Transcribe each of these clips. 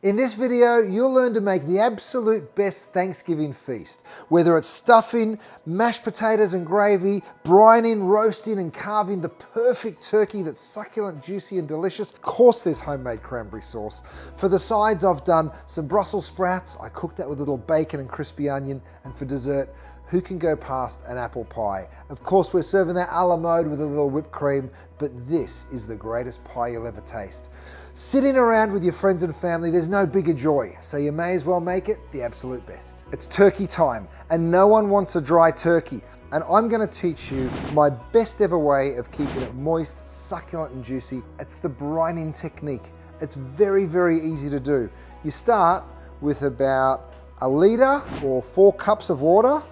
In this video, you'll learn to make the absolute best Thanksgiving feast. Whether it's stuffing, mashed potatoes and gravy, brining, roasting and carving the perfect turkey that's succulent, juicy and delicious. Of course there's homemade cranberry sauce. For the sides, I've done some Brussels sprouts. I cooked that with a little bacon and crispy onion. And for dessert, who can go past an apple pie? Of course, we're serving that a la mode with a little whipped cream, but this is the greatest pie you'll ever taste. Sitting around with your friends and family, there's no bigger joy, so you may as well make it the absolute best. It's turkey time, and no one wants a dry turkey. And I'm gonna teach you my best ever way of keeping it moist, succulent and juicy. It's the brining technique. It's very, very easy to do. You start with about 1 liter or 4 cups of water,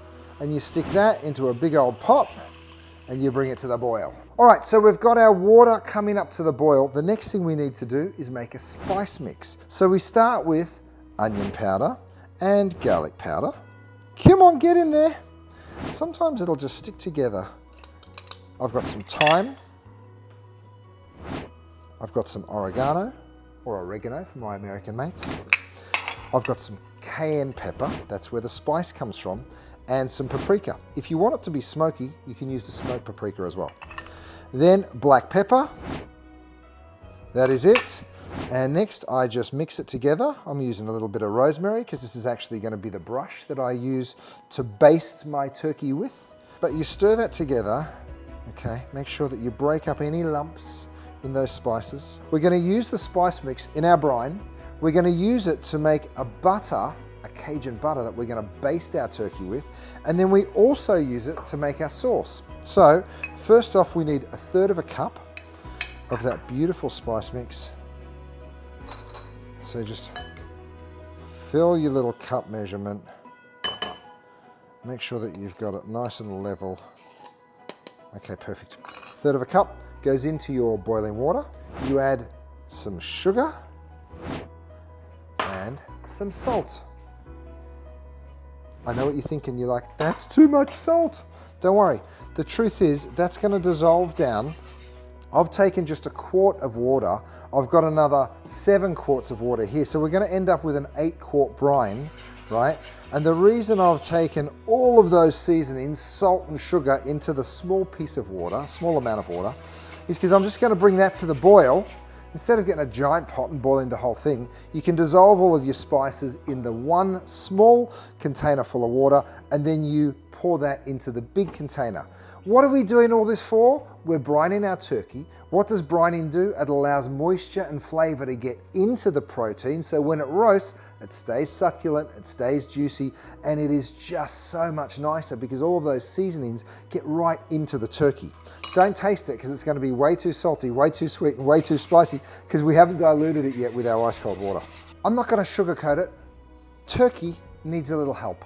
and you stick that into a big old pot, and you bring it to the boil. All right, so we've got our water coming up to the boil. The next thing we need to do is make a spice mix. So we start with onion powder and garlic powder. Come on, get in there. Sometimes it'll just stick together. I've got some thyme. I've got some oregano, or oregano for my American mates. I've got some cayenne pepper, that's where the spice comes from, and some paprika. If you want it to be smoky, you can use the smoked paprika as well. Then black pepper, that is it. And next I just mix it together. I'm using a little bit of rosemary because this is actually going to be the brush that I use to baste my turkey with. But you stir that together, okay? Make sure that you break up any lumps in those spices. We're going to use the spice mix in our brine. We're going to use it to make a butter, a Cajun butter that we're going to baste our turkey with, and then we also use it to make our sauce. So first off, we need 1/3 cup of that beautiful spice mix. So just fill your little cup measurement. Make sure that you've got it nice and level. Okay, perfect. 1/3 cup goes into your boiling water. You add some sugar and some salt. I know what you're thinking, you're like, that's too much salt. Don't worry, the truth is that's gonna dissolve down. I've taken just 1 quart of water. I've got another 7 quarts of water here. So we're gonna end up with an 8-quart brine, right? And the reason I've taken all of those seasonings, salt and sugar, into the small piece of water, small amount of water, is because I'm just gonna bring that to the boil. Instead of getting a giant pot and boiling the whole thing, you can dissolve all of your spices in the one small container full of water, and then you pour that into the big container. What are we doing all this for? We're brining our turkey. What does brining do? It allows moisture and flavor to get into the protein, so when it roasts, it stays succulent, it stays juicy, and it is just so much nicer because all of those seasonings get right into the turkey. Don't taste it because it's going to be way too salty, way too sweet, and way too spicy because we haven't diluted it yet with our ice cold water. I'm not going to sugarcoat it. Turkey needs a little help.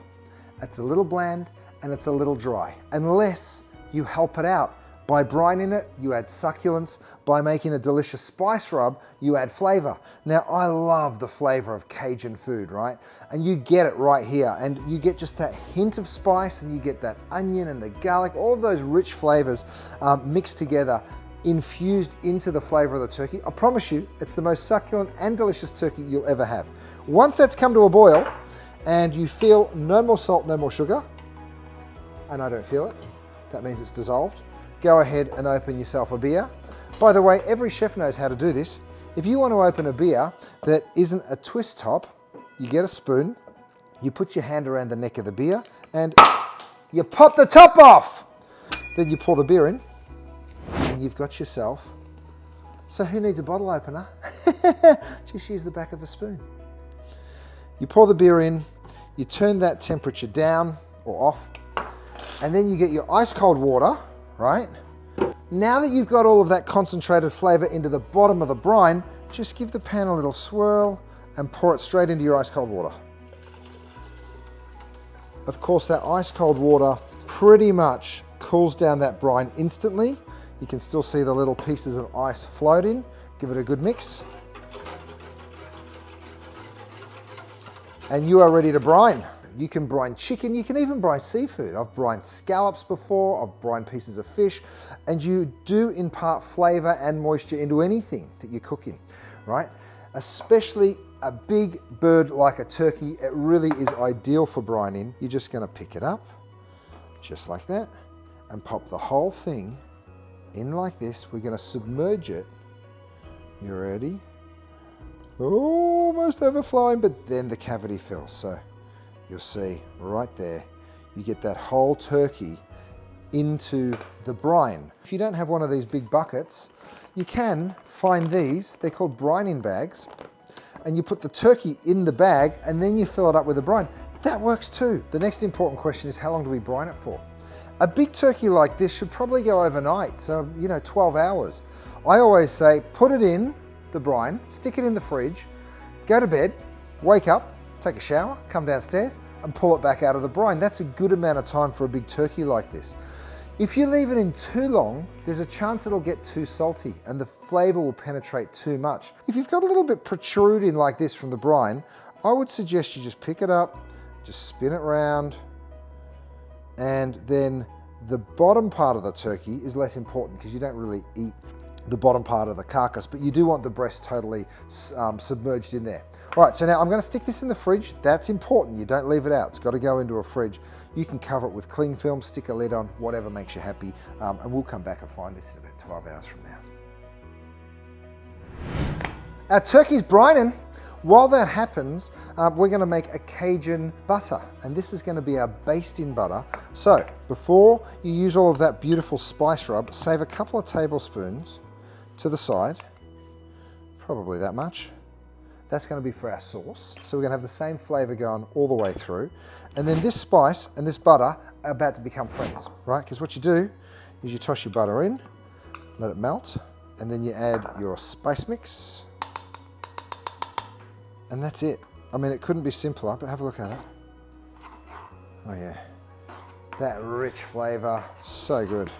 It's a little bland and it's a little dry, unless you help it out. By brining it, you add succulence. By making a delicious spice rub, you add flavor. Now, I love the flavor of Cajun food, right? And you get it right here. And you get just that hint of spice, and you get that onion and the garlic, all of those rich flavors mixed together, infused into the flavor of the turkey. I promise you, it's the most succulent and delicious turkey you'll ever have. Once that's come to a boil, and you feel no more salt, no more sugar, and I don't feel it, that means it's dissolved. Go ahead and open yourself a beer. By the way, every chef knows how to do this. If you want to open a beer that isn't a twist top, you get a spoon, you put your hand around the neck of the beer, and you pop the top off. Then you pour the beer in, and you've got yourself. So who needs a bottle opener? Just use the back of a spoon. You pour the beer in, you turn that temperature down or off, and then you get your ice cold water, right? Now that you've got all of that concentrated flavor into the bottom of the brine, just give the pan a little swirl and pour it straight into your ice cold water. Of course, that ice cold water pretty much cools down that brine instantly. You can still see the little pieces of ice floating. Give it a good mix. And you are ready to brine. You can brine chicken, you can even brine seafood. I've brined scallops before, I've brined pieces of fish, and you do impart flavor and moisture into anything that you're cooking, right? Especially a big bird like a turkey, it really is ideal for brining. You're just gonna pick it up, just like that, and pop the whole thing in like this. We're gonna submerge it. You ready? Almost overflowing, but then the cavity fills. So you'll see right there, you get that whole turkey into the brine. If you don't have one of these big buckets, you can find these. They're called brining bags. And you put the turkey in the bag and then you fill it up with the brine. That works too. The next important question is, how long do we brine it for? A big turkey like this should probably go overnight, so 12 hours. I always say, put it in the brine, stick it in the fridge, go to bed, wake up, take a shower, come downstairs and pull it back out of the brine. That's a good amount of time for a big turkey like this. If you leave it in too long, there's a chance it'll get too salty and the flavor will penetrate too much. If you've got a little bit protruding like this from the brine, I would suggest you just pick it up, just spin it around, and then the bottom part of the turkey is less important because you don't really eat the bottom part of the carcass, but you do want the breast totally submerged in there. All right, so now I'm gonna stick this in the fridge. That's important, you don't leave it out. It's gotta go into a fridge. You can cover it with cling film, stick a lid on, whatever makes you happy, and we'll come back and find this in about 12 hours from now. Our turkey's brining. While that happens, we're gonna make a Cajun butter, and this is gonna be our basting butter. So before you use all of that beautiful spice rub, save a couple of tablespoons to the side, probably that much. That's gonna be for our sauce. So we're gonna have the same flavor going all the way through. And then this spice and this butter are about to become friends, right? Because what you do is you toss your butter in, let it melt, and then you add your spice mix. And that's it. I mean, it couldn't be simpler, but have a look at it. Oh yeah, that rich flavor, so good.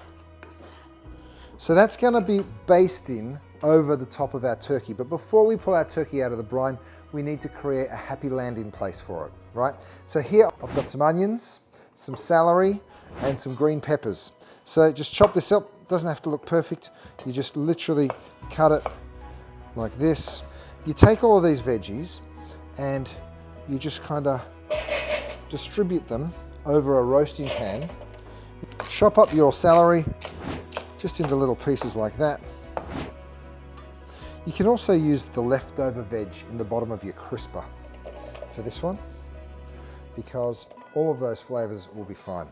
So that's gonna be basting over the top of our turkey. But before we pull our turkey out of the brine, we need to create a happy landing place for it, right? So here I've got some onions, some celery, and some green peppers. So just chop this up, doesn't have to look perfect. You just literally cut it like this. You take all of these veggies and you just kind of distribute them over a roasting pan. Chop up your celery just into little pieces like that. You can also use the leftover veg in the bottom of your crisper for this one, because all of those flavors will be fine.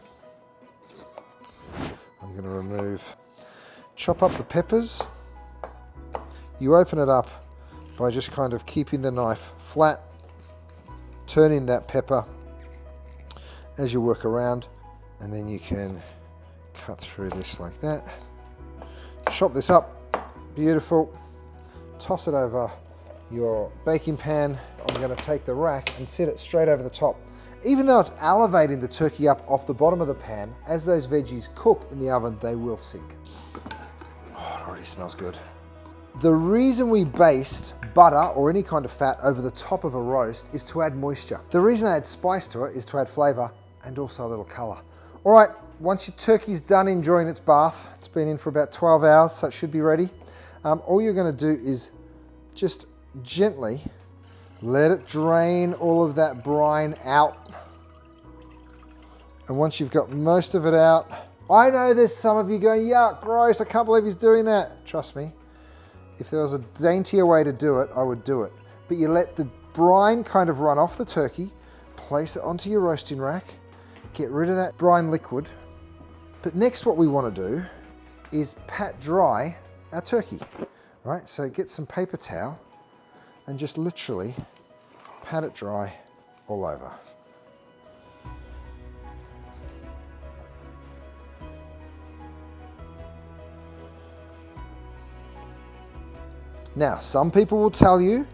I'm going to remove, chop up the peppers. You open it up by just kind of keeping the knife flat, turning that pepper as you work around, and then you can cut through this like that. Chop this up, beautiful. Toss it over your baking pan. I'm going to take the rack and set it straight over the top. Even though it's elevating the turkey up off the bottom of the pan, as those veggies cook in the oven, they will sink. Oh, it already smells good. The reason we baste butter or any kind of fat over the top of a roast is to add moisture. The reason I add spice to it is to add flavor and also a little color. All right, once your turkey's done enjoying its bath, it's been in for about 12 hours, so it should be ready. All you're gonna do is just gently let it drain all of that brine out. And once you've got most of it out, I know there's some of you going, yuck, gross, I can't believe he's doing that. Trust me, if there was a daintier way to do it, I would do it. But you let the brine kind of run off the turkey, place it onto your roasting rack, get rid of that brine liquid. But next what we want to do is pat dry our turkey, right? So get some paper towel and just literally pat it dry all over. Now, some people will tell you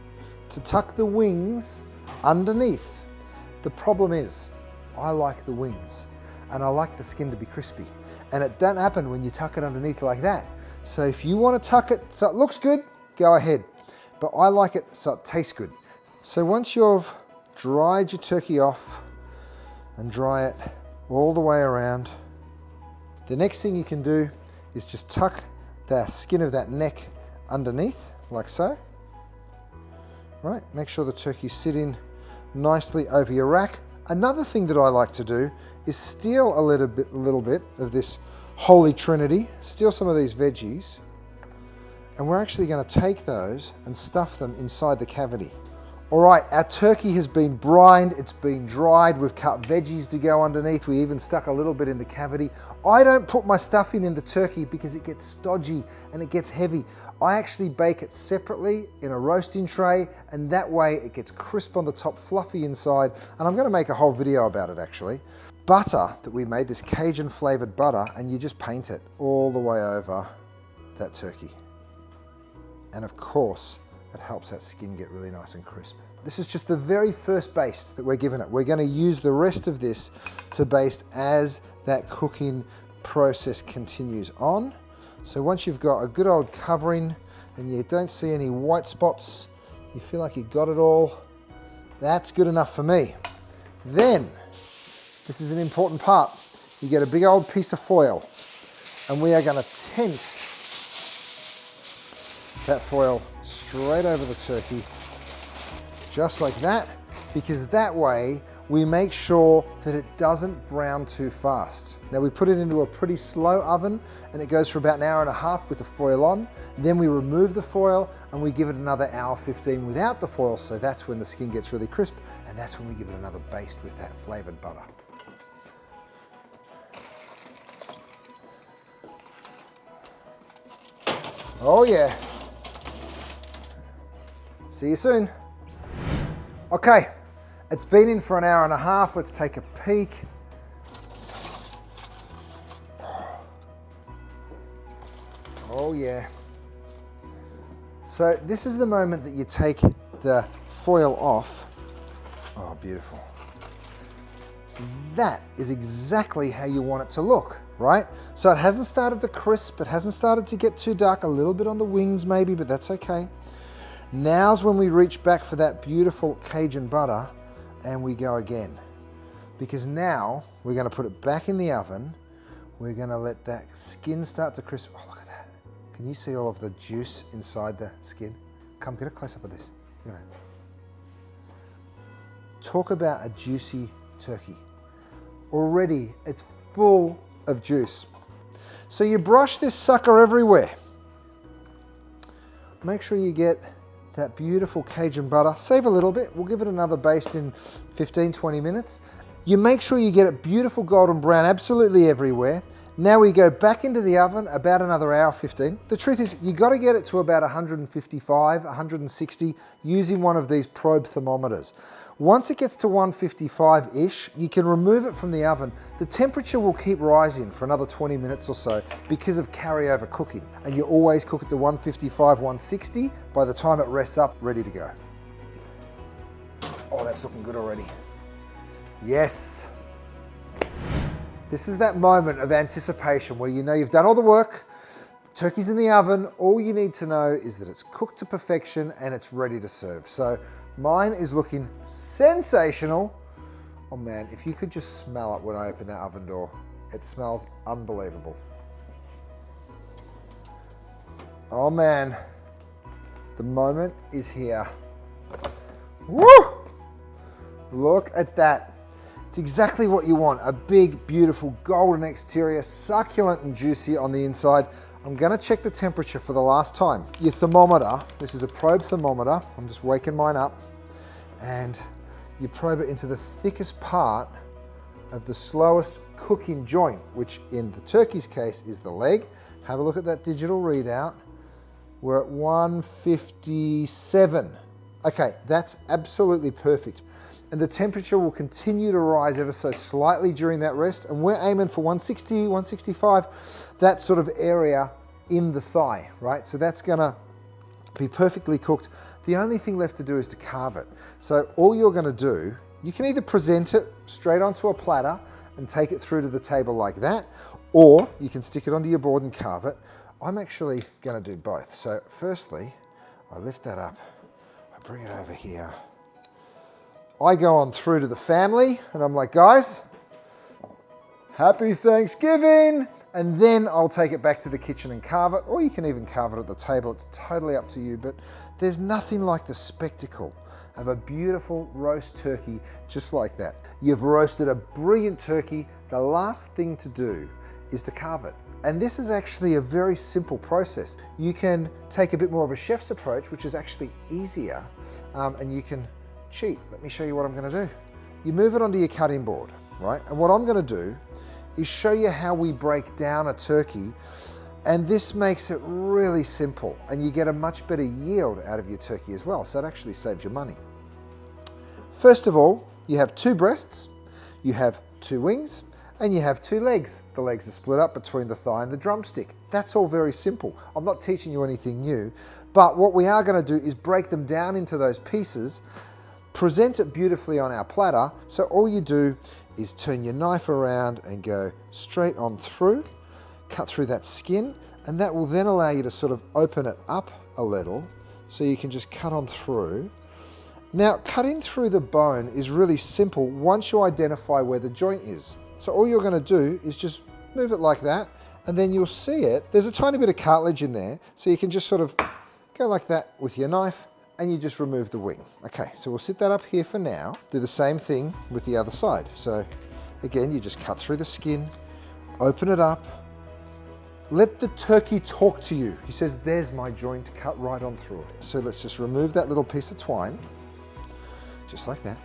to tuck the wings underneath. The problem is, I like the wings and I like the skin to be crispy. And it doesn't happen when you tuck it underneath like that. So if you want to tuck it so it looks good, go ahead. But I like it so it tastes good. So once you've dried your turkey off and dry it all the way around, the next thing you can do is just tuck the skin of that neck underneath, like so. Right, make sure the turkey's sitting nicely over your rack. Another thing that I like to do is steal a little bit of this Holy Trinity, steal some of these veggies, and we're actually going to take those and stuff them inside the cavity. All right, our turkey has been brined, it's been dried, we've cut veggies to go underneath, we even stuck a little bit in the cavity. I don't put my stuffing in the turkey because it gets stodgy and it gets heavy. I actually bake it separately in a roasting tray, and that way it gets crisp on the top, fluffy inside, and I'm gonna make a whole video about it actually. Butter that we made, this Cajun flavored butter, and you just paint it all the way over that turkey. And of course, it helps that skin get really nice and crisp. This is just the very first baste that we're giving it. We're going to use the rest of this to baste as that cooking process continues on. So once you've got a good old covering and you don't see any white spots, you feel like you got it all, that's good enough for me. Then, this is an important part. You get a big old piece of foil, and we are going to tent that foil straight over the turkey, just like that, because that way we make sure that it doesn't brown too fast. Now we put it into a pretty slow oven and it goes for about an hour and a half with the foil on. Then we remove the foil and we give it another hour 15 without the foil, so that's when the skin gets really crisp, and that's when we give it another baste with that flavored butter. Oh yeah. See you soon. Okay, it's been in for an hour and a half. Let's take a peek. Oh yeah. So this is the moment that you take the foil off. Oh, beautiful. That is exactly how you want it to look, right? So it hasn't started to crisp, it hasn't started to get too dark, a little bit on the wings maybe, but that's okay. Now's when we reach back for that beautiful Cajun butter and we go again. Because now we're going to put it back in the oven. We're going to let that skin start to crisp. Oh, look at that. Can you see all of the juice inside the skin? Come, get a close-up of this. Look at that. Talk about a juicy turkey. Already, it's full of juice. So you brush this sucker everywhere. Make sure you get that beautiful Cajun butter. Save a little bit. We'll give it another baste in 15, 20 minutes. You make sure you get it beautiful golden brown absolutely everywhere. Now we go back into the oven about another hour 15. The truth is, you got to get it to about 155, 160 using one of these probe thermometers. Once it gets to 155-ish, you can remove it from the oven. The temperature will keep rising for another 20 minutes or so because of carryover cooking. And you always cook it to 155, 160 by the time it rests up, ready to go. Oh, that's looking good already. Yes. This is that moment of anticipation where you know you've done all the work, the turkey's in the oven, all you need to know is that it's cooked to perfection and it's ready to serve. So mine is looking sensational. Oh man, if you could just smell it when I open that oven door. It smells unbelievable. Oh man, the moment is here. Woo! Look at that. It's exactly what you want. A big, beautiful, golden exterior, succulent and juicy on the inside. I'm gonna check the temperature for the last time. Your thermometer, this is a probe thermometer. I'm just waking mine up. And you probe it into the thickest part of the slowest cooking joint, which in the turkey's case is the leg. Have a look at that digital readout. We're at 157. Okay, that's absolutely perfect. And the temperature will continue to rise ever so slightly during that rest. And we're aiming for 160, 165, that sort of area in the thigh, right? So that's gonna be perfectly cooked. The only thing left to do is to carve it. So all you're gonna do, you can either present it straight onto a platter and take it through to the table like that, or you can stick it onto your board and carve it. I'm actually gonna do both. So firstly, I lift that up, I bring it over here. I go on through to the family and I'm like, guys, Happy Thanksgiving! And then I'll take it back to the kitchen and carve it, or you can even carve it at the table. It's totally up to you, but there's nothing like the spectacle of a beautiful roast turkey just like that. You've roasted a brilliant turkey. The last thing to do is to carve it. And this is actually a very simple process. You can take a bit more of a chef's approach, which is actually easier, and you can cheat. Let me show you what I'm gonna do. You move it onto your cutting board, right? And what I'm gonna do is show you how we break down a turkey, and this makes it really simple, and you get a much better yield out of your turkey as well, so it actually saves you money. First of all, you have 2 breasts, you have 2 wings, and you have 2 legs. The legs are split up between the thigh and the drumstick. That's all very simple. I'm not teaching you anything new, but what we are gonna do is break them down into those pieces, present it beautifully on our platter. So all you do is turn your knife around and go straight on through, cut through that skin, and that will then allow you to sort of open it up a little so you can just cut on through. Now, cutting through the bone is really simple once you identify where the joint is. So all you're gonna do is just move it like that, and then you'll see it. There's a tiny bit of cartilage in there, so you can just sort of go like that with your knife, and you just remove the wing. Okay, so we'll sit that up here for now. Do the same thing with the other side. So again, you just cut through the skin, open it up, let the turkey talk to you. He says, there's my joint, cut right on through it. So let's just remove that little piece of twine, just like that.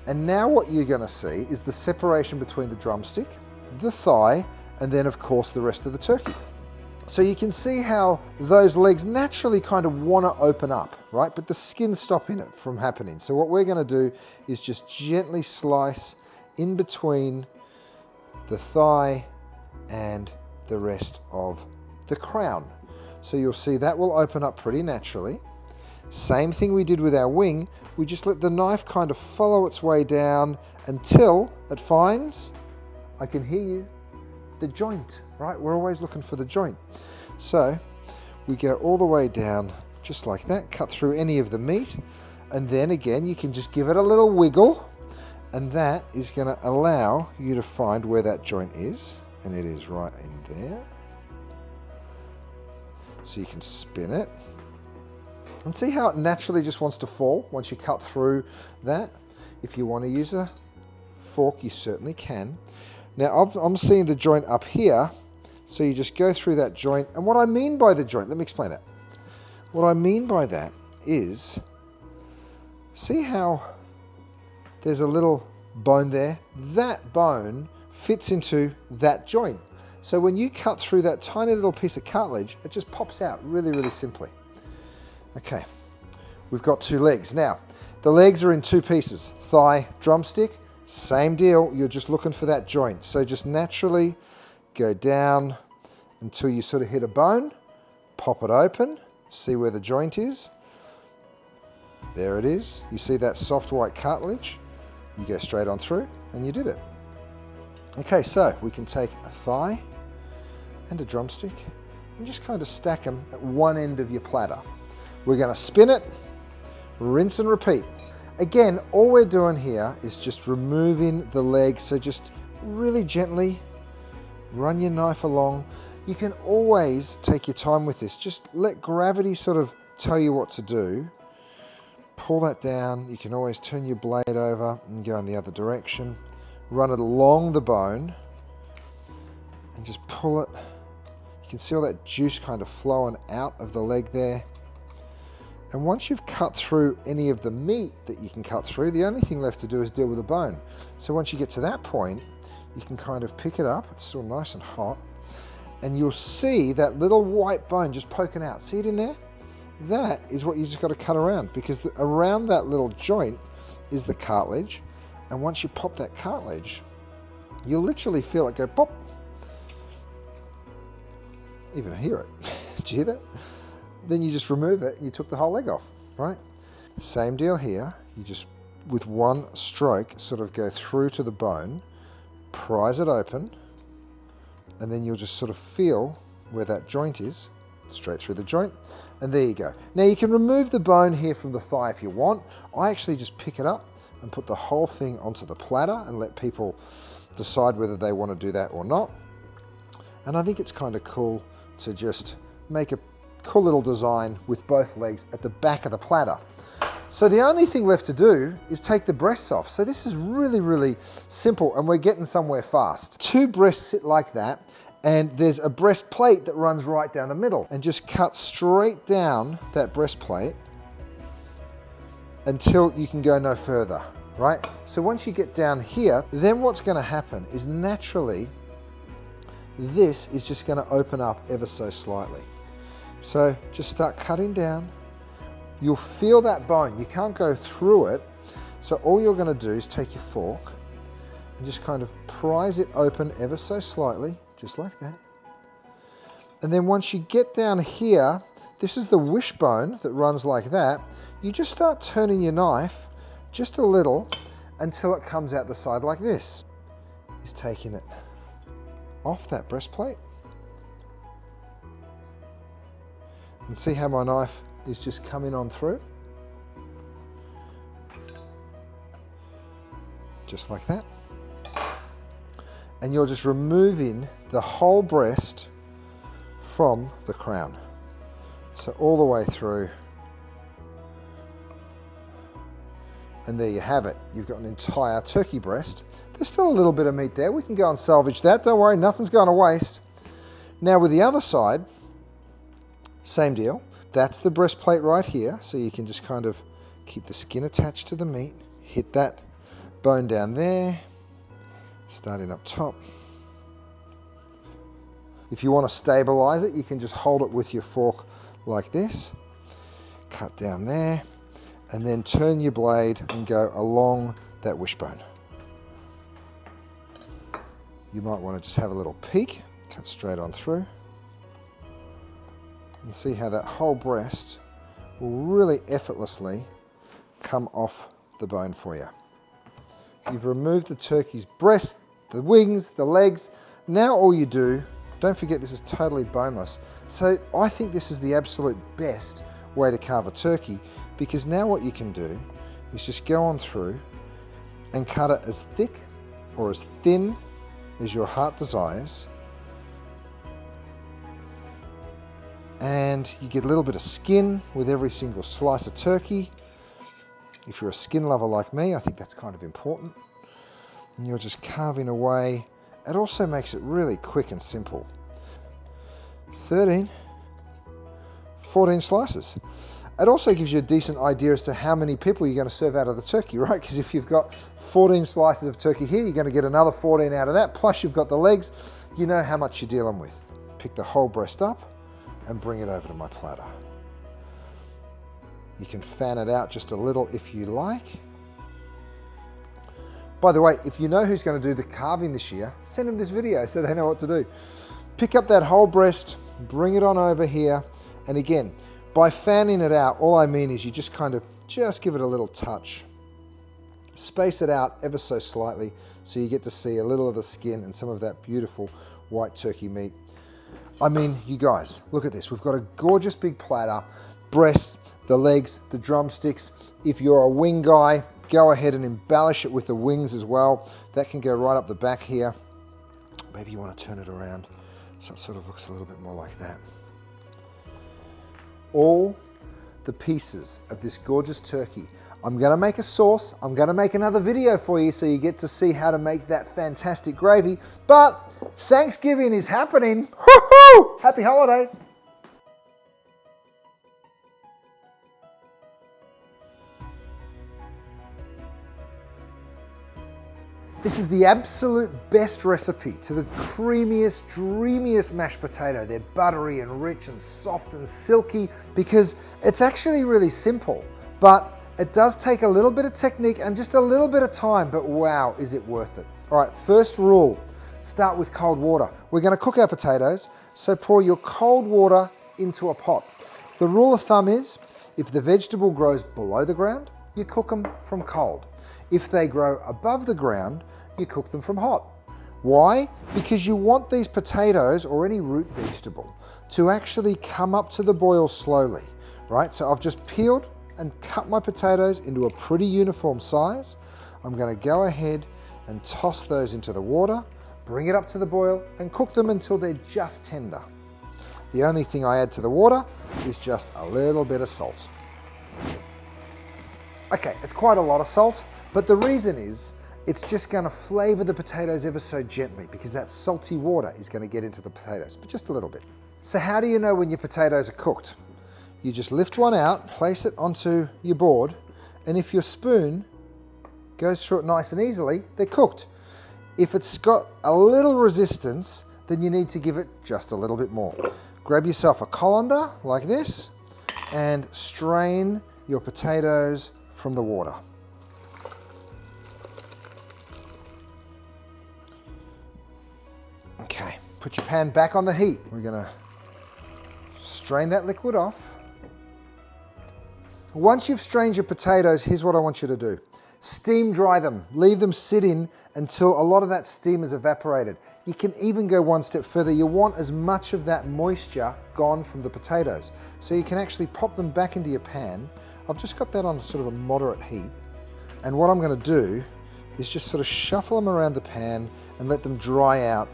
And now what you're gonna see is the separation between the drumstick, the thigh, and then of course the rest of the turkey. So you can see how those legs naturally kind of want to open up, right? But the skin's stopping it from happening. So what we're going to do is just gently slice in between the thigh and the rest of the crown. So you'll see that will open up pretty naturally. Same thing we did with our wing. We just let the knife kind of follow its way down until it finds, I can hear you, the joint, right? We're always looking for the joint. So we go all the way down just like that, cut through any of the meat, and then again you can just give it a little wiggle, and that is going to allow you to find where that joint is, and it is right in there. So you can spin it and see how it naturally just wants to fall once you cut through that. If you want to use a fork, you certainly can. Now I'm seeing the joint up here, so you just go through that joint. And what I mean by the joint, let me explain that. What I mean by that is, see how there's a little bone there? That bone fits into that joint. So when you cut through that tiny little piece of cartilage, it just pops out really, really simply. Okay, we've got 2 legs. Now, the legs are in 2 pieces, thigh, drumstick. Same deal, you're just looking for that joint. So just naturally go down until you sort of hit a bone, pop it open, see where the joint is. There it is. You see that soft white cartilage? You go straight on through and you did it. Okay, so we can take a thigh and a drumstick and just kind of stack them at one end of your platter. We're going to spin it, rinse and repeat. Again, all we're doing here is just removing the leg, so just really gently run your knife along. You can always take your time with this. Just let gravity sort of tell you what to do. Pull that down. You can always turn your blade over and go in the other direction. Run it along the bone and just pull it. You can see all that juice kind of flowing out of the leg there. And once you've cut through any of the meat that you can cut through, the only thing left to do is deal with the bone. So once you get to that point, you can kind of pick it up. It's still nice and hot. And you'll see that little white bone just poking out. See it in there? That is what you just got to cut around, because around that little joint is the cartilage. And once you pop that cartilage, you'll literally feel it go pop. Even hear it. Did you hear that? Then you just remove it, you took the whole leg off, right? Same deal here. You just, with one stroke, sort of go through to the bone, prise it open, and then you'll just sort of feel where that joint is, straight through the joint, and there you go. Now you can remove the bone here from the thigh if you want. I actually just pick it up and put the whole thing onto the platter and let people decide whether they want to do that or not. And I think it's kind of cool to just make a cool little design with both legs at the back of the platter. So the only thing left to do is take the breasts off. So this is really, really simple, and we're getting somewhere fast. 2 breasts sit like that, and there's a breast plate that runs right down the middle. And just cut straight down that breastplate until you can go no further, right? So once you get down here, then what's gonna happen is naturally, this is just gonna open up ever so slightly. So just start cutting down. You'll feel that bone. You can't go through it. So all you're gonna do is take your fork and just kind of prise it open ever so slightly, just like that. And then once you get down here, this is the wishbone that runs like that. You just start turning your knife just a little until it comes out the side like this. Is taking it off that breastplate. And see how my knife is just coming on through? Just like that. And you're just removing the whole breast from the crown. So all the way through. And there you have it. You've got an entire turkey breast. There's still a little bit of meat there. We can go and salvage that. Don't worry, nothing's going to waste. Now with the other side, same deal. That's the breastplate right here. So you can just kind of keep the skin attached to the meat. Hit that bone down there. Starting up top. If you want to stabilize it, you can just hold it with your fork like this. Cut down there. And then turn your blade and go along that wishbone. You might want to just have a little peek. Cut straight on through. And see how that whole breast will really effortlessly come off the bone for you. You've removed the turkey's breast, the wings, the legs. Now all you do, don't forget this is totally boneless. So I think this is the absolute best way to carve a turkey, because now what you can do is just go on through and cut it as thick or as thin as your heart desires. And you get a little bit of skin with every single slice of turkey. If you're a skin lover like me, I think that's kind of important. And you're just carving away. It also makes it really quick and simple. 13, 14 slices. It also gives you a decent idea as to how many people you're going to serve out of the turkey, right? Because if you've got 14 slices of turkey here, you're going to get another 14 out of that. Plus you've got the legs. You know how much you're dealing with. Pick the whole breast up and bring it over to my platter. You can fan it out just a little if you like. By the way, if you know who's going to do the carving this year, send them this video so they know what to do. Pick up that whole breast, bring it on over here, and again, by fanning it out, all I mean is you just kind of just give it a little touch. Space it out ever so slightly so you get to see a little of the skin and some of that beautiful white turkey meat. I mean, you guys, look at this. We've got a gorgeous big platter, breasts, the legs, the drumsticks. If you're a wing guy, go ahead and embellish it with the wings as well. That can go right up the back here. Maybe you want to turn it around so it sort of looks a little bit more like that. All the pieces of this gorgeous turkey. I'm going to make a sauce. I'm going to make another video for you so you get to see how to make that fantastic gravy. But Thanksgiving is happening. Woo-hoo! Happy holidays. This is the absolute best recipe to the creamiest, dreamiest mashed potato. They're buttery and rich and soft and silky because it's actually really simple, but it does take a little bit of technique and just a little bit of time, but wow, is it worth it. All right, first rule, start with cold water. We're gonna cook our potatoes, so pour your cold water into a pot. The rule of thumb is, if the vegetable grows below the ground, you cook them from cold. If they grow above the ground, you cook them from hot. Why? Because you want these potatoes or any root vegetable to actually come up to the boil slowly, right? So I've just peeled and cut my potatoes into a pretty uniform size. I'm going to go ahead and toss those into the water, bring it up to the boil and cook them until they're just tender. The only thing I add to the water is just a little bit of salt. Okay, it's quite a lot of salt, but the reason is it's just going to flavor the potatoes ever so gently because that salty water is going to get into the potatoes, but just a little bit. So how do you know when your potatoes are cooked? You just lift one out, place it onto your board, and if your spoon goes through it nice and easily, they're cooked. If it's got a little resistance, then you need to give it just a little bit more. Grab yourself a colander like this and strain your potatoes from the water. Okay, put your pan back on the heat. We're gonna strain that liquid off. Once you've strained your potatoes, here's what I want you to do. Steam dry them, leave them sit in until a lot of that steam is evaporated. You can even go one step further. You want as much of that moisture gone from the potatoes. So you can actually pop them back into your pan. I've just got that on sort of a moderate heat. And what I'm gonna do is just sort of shuffle them around the pan and let them dry out.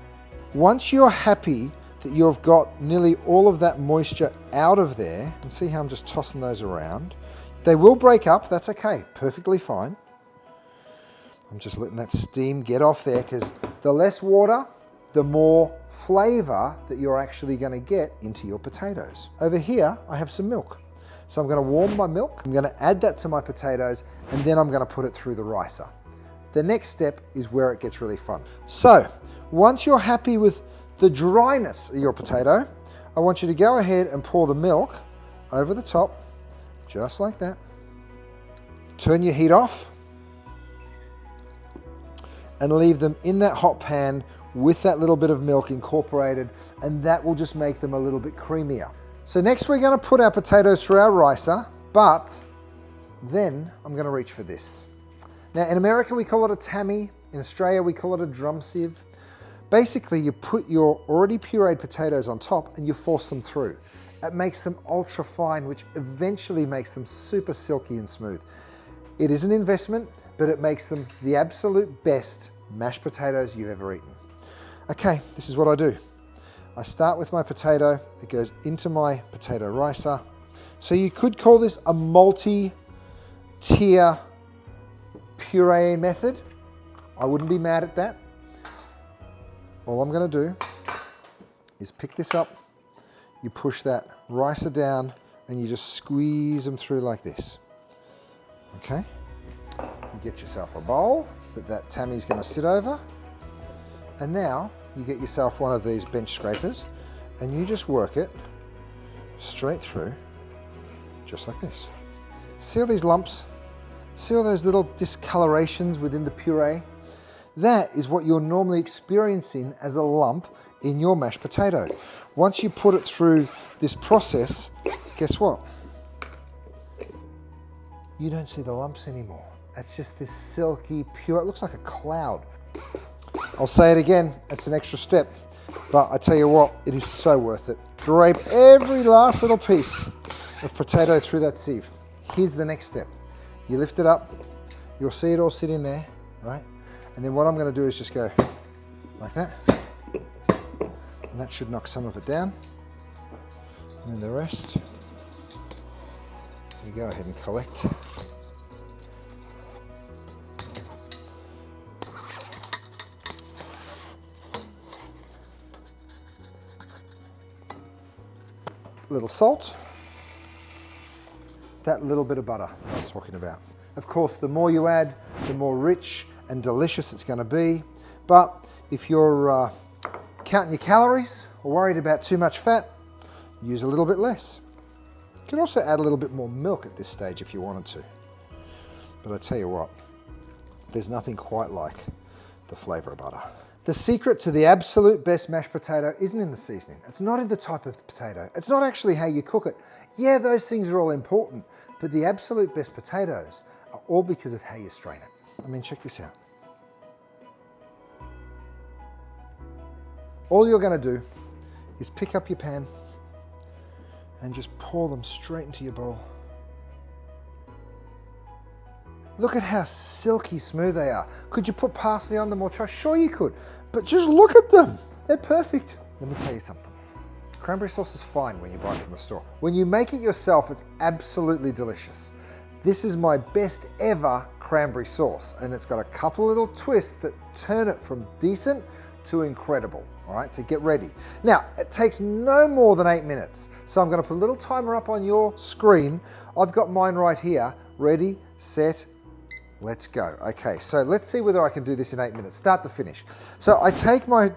Once you're happy that you've got nearly all of that moisture out of there, and see how I'm just tossing those around, they will break up, that's okay, perfectly fine. I'm just letting that steam get off there because the less water, the more flavor that you're actually going to get into your potatoes. Over here, I have some milk. So I'm going to warm my milk, I'm going to add that to my potatoes, and then I'm going to put it through the ricer. The next step is where it gets really fun. So once you're happy with the dryness of your potato, I want you to go ahead and pour the milk over the top, just like that. Turn your heat off and leave them in that hot pan with that little bit of milk incorporated, and that will just make them a little bit creamier. So next we're going to put our potatoes through our ricer, but then I'm going to reach for this. Now in America we call it a tammy, in Australia we call it a drum sieve. Basically you put your already pureed potatoes on top and you force them through. It makes them ultra fine, which eventually makes them super silky and smooth. It is an investment, but it makes them the absolute best mashed potatoes you've ever eaten. Okay, this is what I do. I start with my potato, it goes into my potato ricer. So you could call this a multi-tier puree method. I wouldn't be mad at that. All I'm gonna do is pick this up, you push that ricer down, and you just squeeze them through like this. Okay? You get yourself a bowl that tammy's going to sit over, and now you get yourself one of these bench scrapers and you just work it straight through just like this. See all these lumps? See all those little discolorations within the puree? That is what you're normally experiencing as a lump in your mashed potato. Once you put it through this process, guess what? You don't see the lumps anymore. It's just this silky, pure, it looks like a cloud. I'll say it again, it's an extra step, but I tell you what, it is so worth it. Scrape every last little piece of potato through that sieve. Here's the next step. You lift it up, you'll see it all sit in there, right? And then what I'm gonna do is just go like that. And that should knock some of it down. And then the rest, you go ahead and collect. Little salt, that little bit of butter I was talking about. Of course, the more you add, the more rich and delicious it's going to be. But if you're counting your calories or worried about too much fat, use a little bit less. You can also add a little bit more milk at this stage if you wanted to. But I tell you what, there's nothing quite like the flavor of butter. The secret to the absolute best mashed potato isn't in the seasoning. It's not in the type of potato. It's not actually how you cook it. Yeah, those things are all important, but the absolute best potatoes are all because of how you strain it. I mean, check this out. All you're gonna do is pick up your pan and just pour them straight into your bowl. Look at how silky smooth they are. Could you put parsley on them or try? Sure you could, but just look at them. They're perfect. Let me tell you something. Cranberry sauce is fine when you buy it from the store. When you make it yourself, it's absolutely delicious. This is my best ever cranberry sauce, and it's got a couple little twists that turn it from decent to incredible. All right, so get ready. Now, it takes no more than 8 minutes. So I'm gonna put a little timer up on your screen. I've got mine right here. Ready, set, let's go. Okay, so let's see whether I can do this in 8 minutes, start to finish. So I take my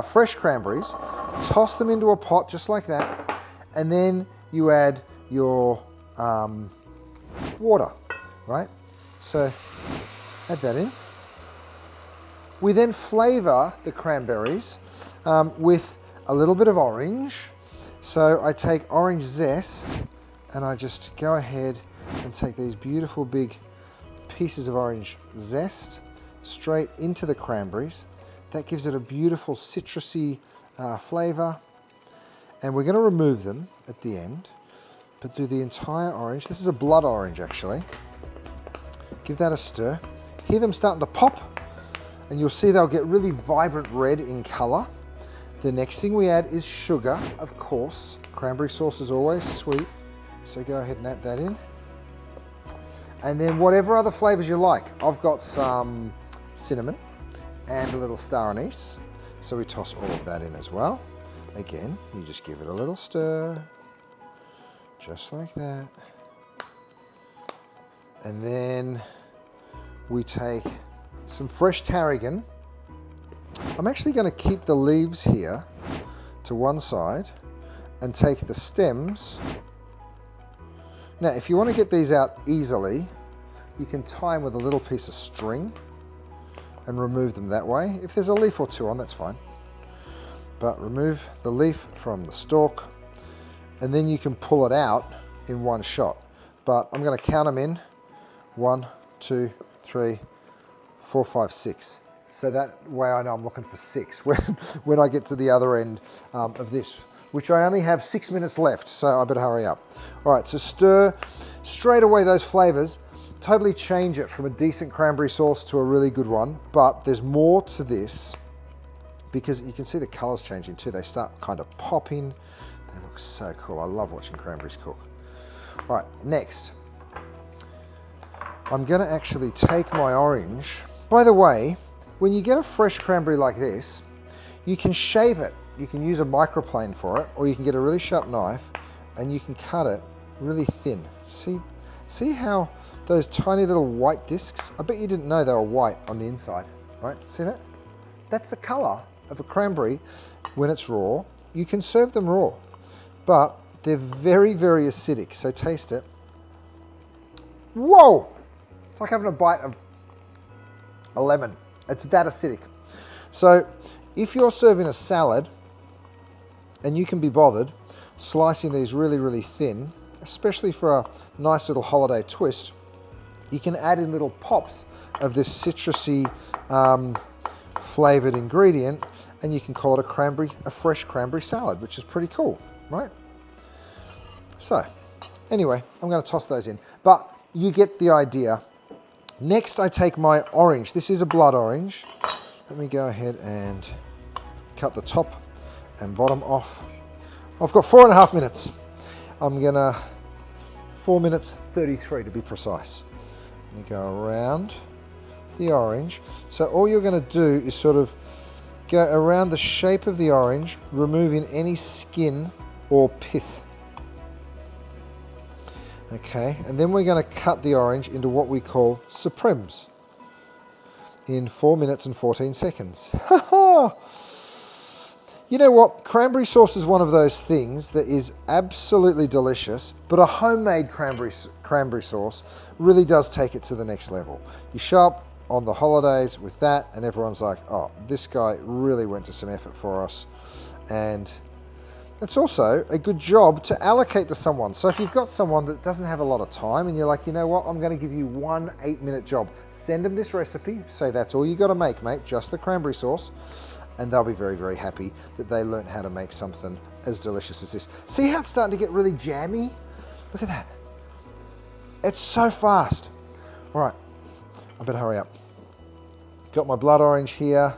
fresh cranberries, toss them into a pot just like that, and then you add your water, right? So add that in. We then flavor the cranberries with a little bit of orange. So I take orange zest and I just go ahead and take these beautiful big pieces of orange zest straight into the cranberries. That gives it a beautiful citrusy flavor. And we're going to remove them at the end, but do the entire orange. This is a blood orange actually. Give that a stir. Hear them starting to pop, and you'll see they'll get really vibrant red in color. The next thing we add is sugar, of course. Cranberry sauce is always sweet, so go ahead and add that in. And then whatever other flavors you like. I've got some cinnamon and a little star anise, so we toss all of that in as well. Again, you just give it a little stir, just like that. And then we take some fresh tarragon. I'm actually going to keep the leaves here to one side and take the stems. Now, if you want to get these out easily, you can tie them with a little piece of string and remove them that way. If there's a leaf or two on, that's fine. But remove the leaf from the stalk, and then you can pull it out in one shot. But I'm going to count them in. 1, 2, 3, 4, 5, 6. So that way I know I'm looking for 6 when I get to the other end of this, which I only have 6 minutes left, so I better hurry up. All right, so stir straight away those flavors. Totally change it from a decent cranberry sauce to a really good one, but there's more to this because you can see the colors changing too. They start kind of popping. They look so cool. I love watching cranberries cook. All right, next, I'm gonna actually take my orange. By the way, when you get a fresh cranberry like this, you can shave it. You can use a microplane for it, or you can get a really sharp knife and you can cut it really thin. See how those tiny little white discs? I bet you didn't know they were white on the inside, right? See that? That's the color of a cranberry when it's raw. You can serve them raw, but they're very, very acidic, so taste it. Whoa! It's like having a bite of a lemon. It's that acidic. So if you're serving a salad and you can be bothered slicing these really, really thin, especially for a nice little holiday twist, you can add in little pops of this citrusy flavored ingredient, and you can call it a fresh cranberry salad, which is pretty cool, right? So anyway, I'm going to toss those in, but you get the idea. Next, I take my orange. This is a blood orange. Let me go ahead and cut the top and bottom off. I've got 4.5 minutes. I'm gonna 4 minutes 33 to be precise. Let me go around the orange. So all you're gonna do is sort of go around the shape of the orange, removing any skin or pith. Okay, and then we're going to cut the orange into what we call supremes in 4 minutes and 14 seconds. You know what? Cranberry sauce is one of those things that is absolutely delicious, but a homemade cranberry sauce really does take it to the next level. You show up on the holidays with that and everyone's like, oh, this guy really went to some effort for us. And it's also a good job to allocate to someone. So if you've got someone that doesn't have a lot of time and you're like, you know what, I'm going to give you one 8-minute job. Send them this recipe. Say that's all you got to make, mate, just the cranberry sauce. And they'll be very, very happy that they learned how to make something as delicious as this. See how it's starting to get really jammy? Look at that. It's so fast. All right, I better hurry up. Got my blood orange here,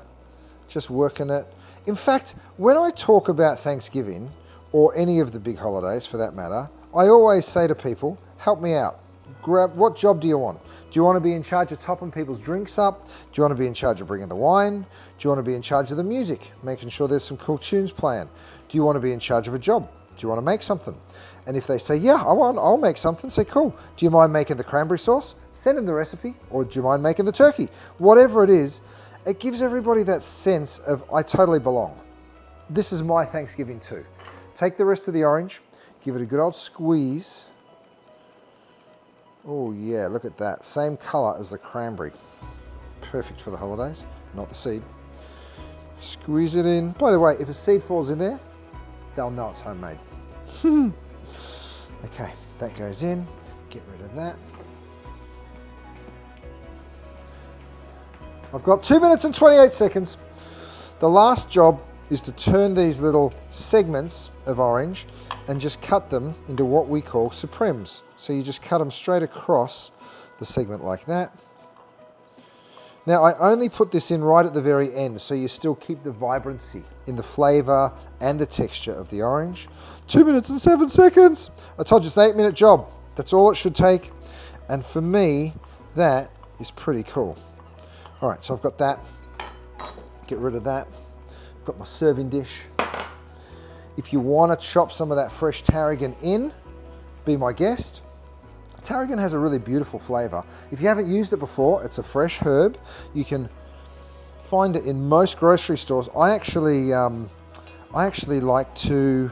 just working it. In fact, when I talk about Thanksgiving, or any of the big holidays for that matter, I always say to people, help me out. What job do you want? Do you want to be in charge of topping people's drinks up? Do you want to be in charge of bringing the wine? Do you want to be in charge of the music, making sure there's some cool tunes playing? Do you want to be in charge of a job? Do you want to make something? And if they say, yeah, I'll make something, say, cool. Do you mind making the cranberry sauce? Send them the recipe. Or do you mind making the turkey? Whatever it is, it gives everybody that sense of, I totally belong. This is my Thanksgiving too. Take the rest of the orange, give it a good old squeeze. Oh yeah, look at that. Same color as the cranberry. Perfect for the holidays, not the seed. Squeeze it in. By the way, if a seed falls in there, they'll know it's homemade. Okay, that goes in. Get rid of that. I've got 2 minutes and 28 seconds. The last job is to turn these little segments of orange and just cut them into what we call supremes. So you just cut them straight across the segment like that. Now I only put this in right at the very end so you still keep the vibrancy in the flavor and the texture of the orange. 2 minutes and 7 seconds. I told you it's an 8-minute job. That's all it should take. And for me, that is pretty cool. All right, so I've got that. Get rid of that. Got my serving dish. If you want to chop some of that fresh tarragon in, be my guest. Tarragon has a really beautiful flavor. If you haven't used it before, it's a fresh herb. You can find it in most grocery stores. I actually like to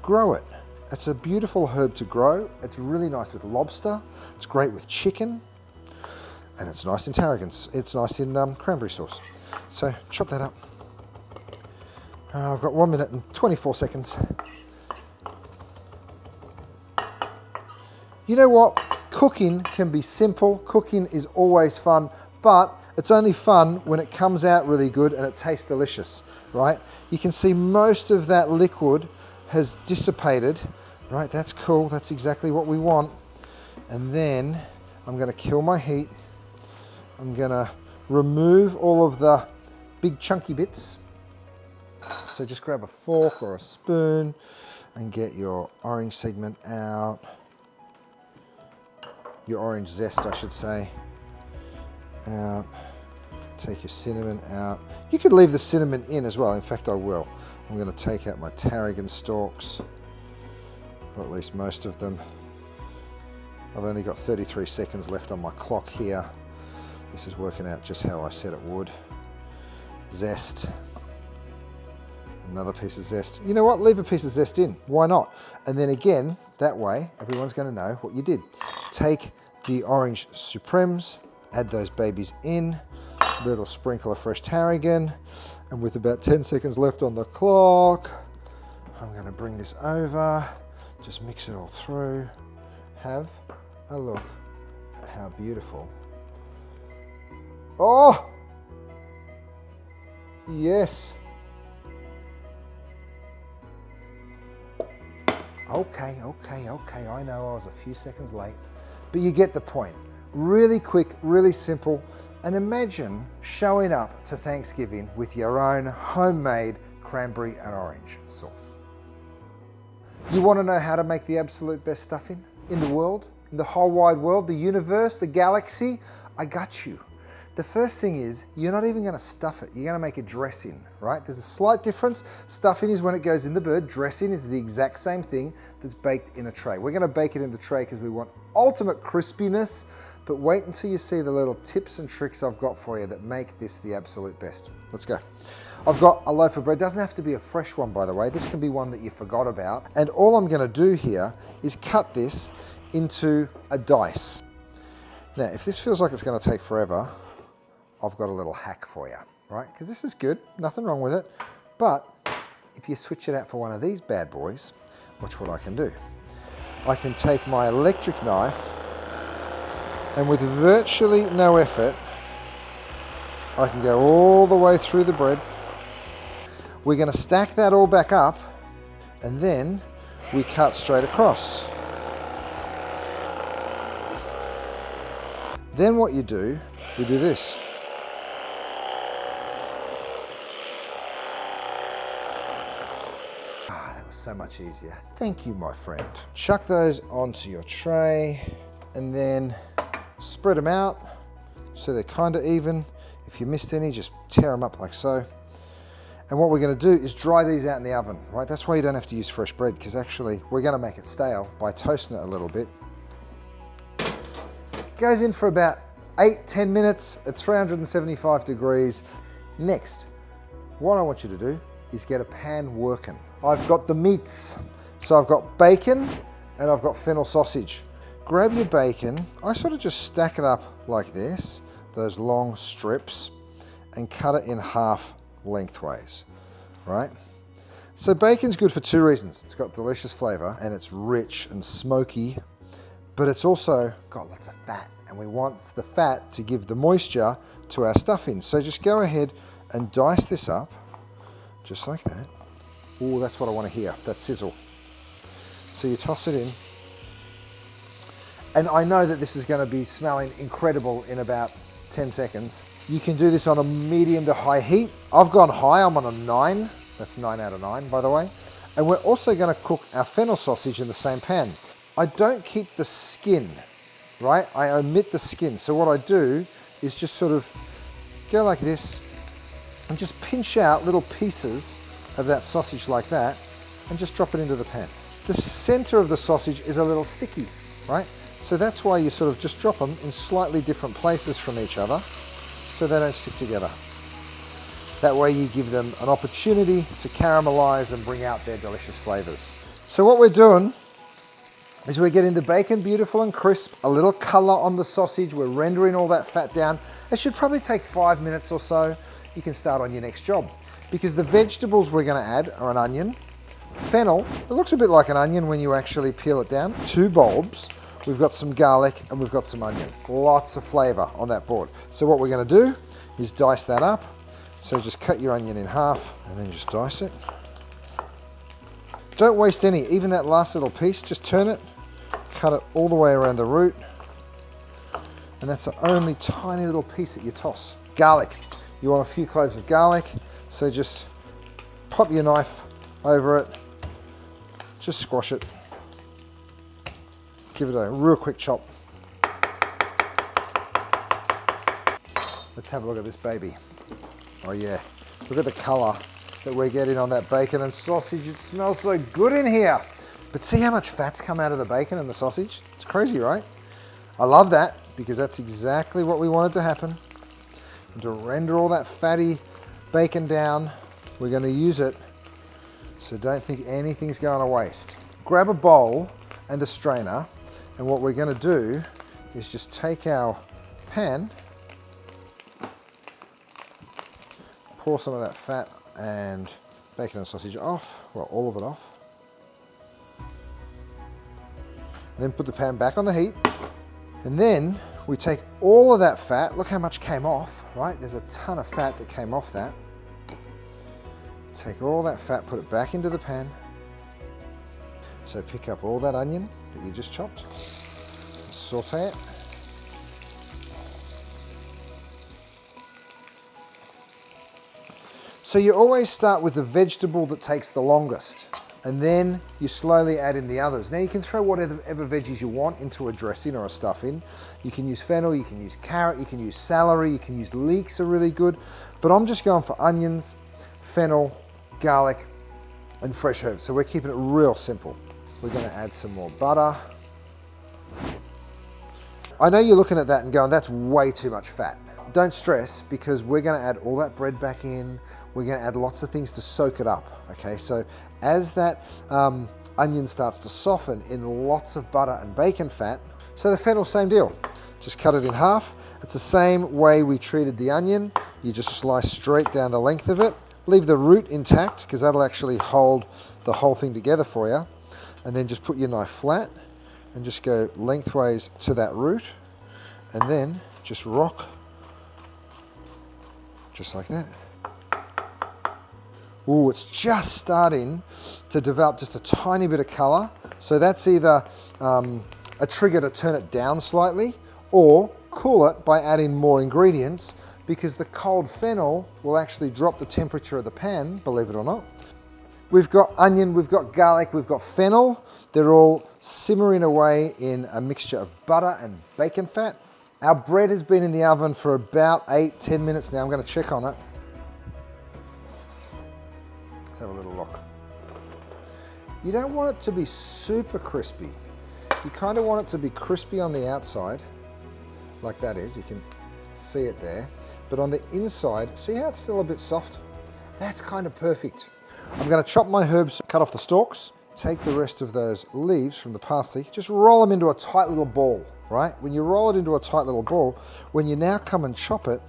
grow it. It's a beautiful herb to grow. It's really nice with lobster. It's great with chicken. And it's nice in tarragon. It's nice in cranberry sauce. So chop that up. I've got 1 minute and 24 seconds. You know what? Cooking can be simple. Cooking is always fun, but it's only fun when it comes out really good and it tastes delicious, right? You can see most of that liquid has dissipated, right? That's cool. That's exactly what we want. And then I'm going to kill my heat. I'm going to remove all of the big chunky bits. So just grab a fork or a spoon and get your orange segment out. Your orange zest, I should say, out. Take your cinnamon out. You could leave the cinnamon in as well. In fact, I will. I'm going to take out my tarragon stalks, or at least most of them. I've only got 33 seconds left on my clock here. This is working out just how I said it would. Zest. Another piece of zest. You know what? Leave a piece of zest in. Why not? And then again, that way, everyone's going to know what you did. Take the orange supremes, add those babies in, little sprinkle of fresh tarragon, and with about 10 seconds left on the clock, I'm going to bring this over, just mix it all through. Have a look at how beautiful. Oh! Yes. Okay, I know I was a few seconds late, but you get the point. Really quick, really simple, and imagine showing up to Thanksgiving with your own homemade cranberry and orange sauce. You want to know how to make the absolute best stuffing in the world, in the whole wide world, the universe, the galaxy? I got you. The first thing is, you're not even going to stuff it. You're going to make a dressing, right? There's a slight difference. Stuffing is when it goes in the bird. Dressing is the exact same thing that's baked in a tray. We're going to bake it in the tray because we want ultimate crispiness, but wait until you see the little tips and tricks I've got for you that make this the absolute best. Let's go. I've got a loaf of bread. It doesn't have to be a fresh one, by the way. This can be one that you forgot about. And all I'm going to do here is cut this into a dice. Now, if this feels like it's going to take forever, I've got a little hack for you, right? Because this is good, nothing wrong with it. But if you switch it out for one of these bad boys, watch what I can do. I can take my electric knife and with virtually no effort, I can go all the way through the bread. We're going to stack that all back up and then we cut straight across. Then what you do we do this. That was so much easier. Thank you, my friend. Chuck those onto your tray and then spread them out so they're kind of even. If you missed any, just tear them up like so. And what we're going to do is dry these out in the oven, right? That's why you don't have to use fresh bread, because actually we're going to make it stale by toasting it a little bit. Goes in for about 8-10 minutes at 375 degrees. Next, what I want you to do is get a pan working. I've got the meats. So I've got bacon and I've got fennel sausage. Grab your bacon. I sort of just stack it up like this, those long strips, and cut it in half lengthways, right? So bacon's good for two reasons. It's got delicious flavor and it's rich and smoky, but it's also got lots of fat, and we want the fat to give the moisture to our stuffing. So just go ahead and dice this up, just like that. Oh, that's what I want to hear, that sizzle. So you toss it in. And I know that this is going to be smelling incredible in about 10 seconds. You can do this on a medium to high heat. I've gone high, I'm on a 9. That's 9 out of 9, by the way. And we're also going to cook our fennel sausage in the same pan. I don't keep the skin, right? I omit the skin. So what I do is just sort of go like this and just pinch out little pieces of that sausage like that and just drop it into the pan. The center of the sausage is a little sticky, right? So that's why you sort of just drop them in slightly different places from each other so they don't stick together. That way you give them an opportunity to caramelize and bring out their delicious flavors. So what we're doing is we're getting the bacon beautiful and crisp, a little color on the sausage, we're rendering all that fat down. It should probably take 5 minutes or so. You can start on your next job. Because the vegetables we're gonna add are an onion, fennel, it looks a bit like an onion when you actually peel it down, 2 bulbs, we've got some garlic and we've got some onion. Lots of flavor on that board. So what we're gonna do is dice that up. So just cut your onion in half and then just dice it. Don't waste any, even that last little piece, just turn it, cut it all the way around the root. And that's the only tiny little piece that you toss. Garlic, you want a few cloves of garlic. So just pop your knife over it, just squash it, give it a real quick chop. Let's have a look at this baby. Oh yeah, look at the color that we're getting on that bacon and sausage. It smells so good in here. But see how much fat's come out of the bacon and the sausage? It's crazy, right? I love that because that's exactly what we wanted to happen. And to render all that fatty bacon down, we're going to use it, so don't think anything's going to waste. Grab a bowl and a strainer, and what we're going to do is just take our pan, pour some of that fat and bacon and sausage off, well, all of it off, and then put the pan back on the heat, and then we take all of that fat. Look how much came off, right? There's a ton of fat that came off that. Take all that fat, put it back into the pan. So pick up all that onion that you just chopped, saute it. So you always start with the vegetable that takes the longest, and then you slowly add in the others. Now you can throw whatever veggies you want into a dressing or a stuffing. You can use fennel, you can use carrot, you can use celery, you can use leeks are really good, but I'm just going for onions, fennel, garlic, and fresh herbs. So we're keeping it real simple. We're going to add some more butter. I know you're looking at that and going, that's way too much fat. Don't stress, because we're going to add all that bread back in. We're going to add lots of things to soak it up. Okay, so as that onion starts to soften in lots of butter and bacon fat, so the fennel, same deal. Just cut it in half. It's the same way we treated the onion. You just slice straight down the length of it. Leave the root intact, because that'll actually hold the whole thing together for you. And then just put your knife flat and just go lengthways to that root, and then just rock just like that. Ooh, it's just starting to develop just a tiny bit of color. So that's either a trigger to turn it down slightly, or cool it by adding more ingredients, because the cold fennel will actually drop the temperature of the pan, believe it or not. We've got onion, we've got garlic, we've got fennel. They're all simmering away in a mixture of butter and bacon fat. Our bread has been in the oven for about 8-10 minutes now. I'm going to check on it. Let's have a little look. You don't want it to be super crispy. You kind of want it to be crispy on the outside, like that is. You can see it there. But on the inside, see how it's still a bit soft? That's kind of perfect. I'm going to chop my herbs, cut off the stalks, take the rest of those leaves from the parsley, just roll them into a tight little ball, right? When you roll it into a tight little ball, when you now come and chop it,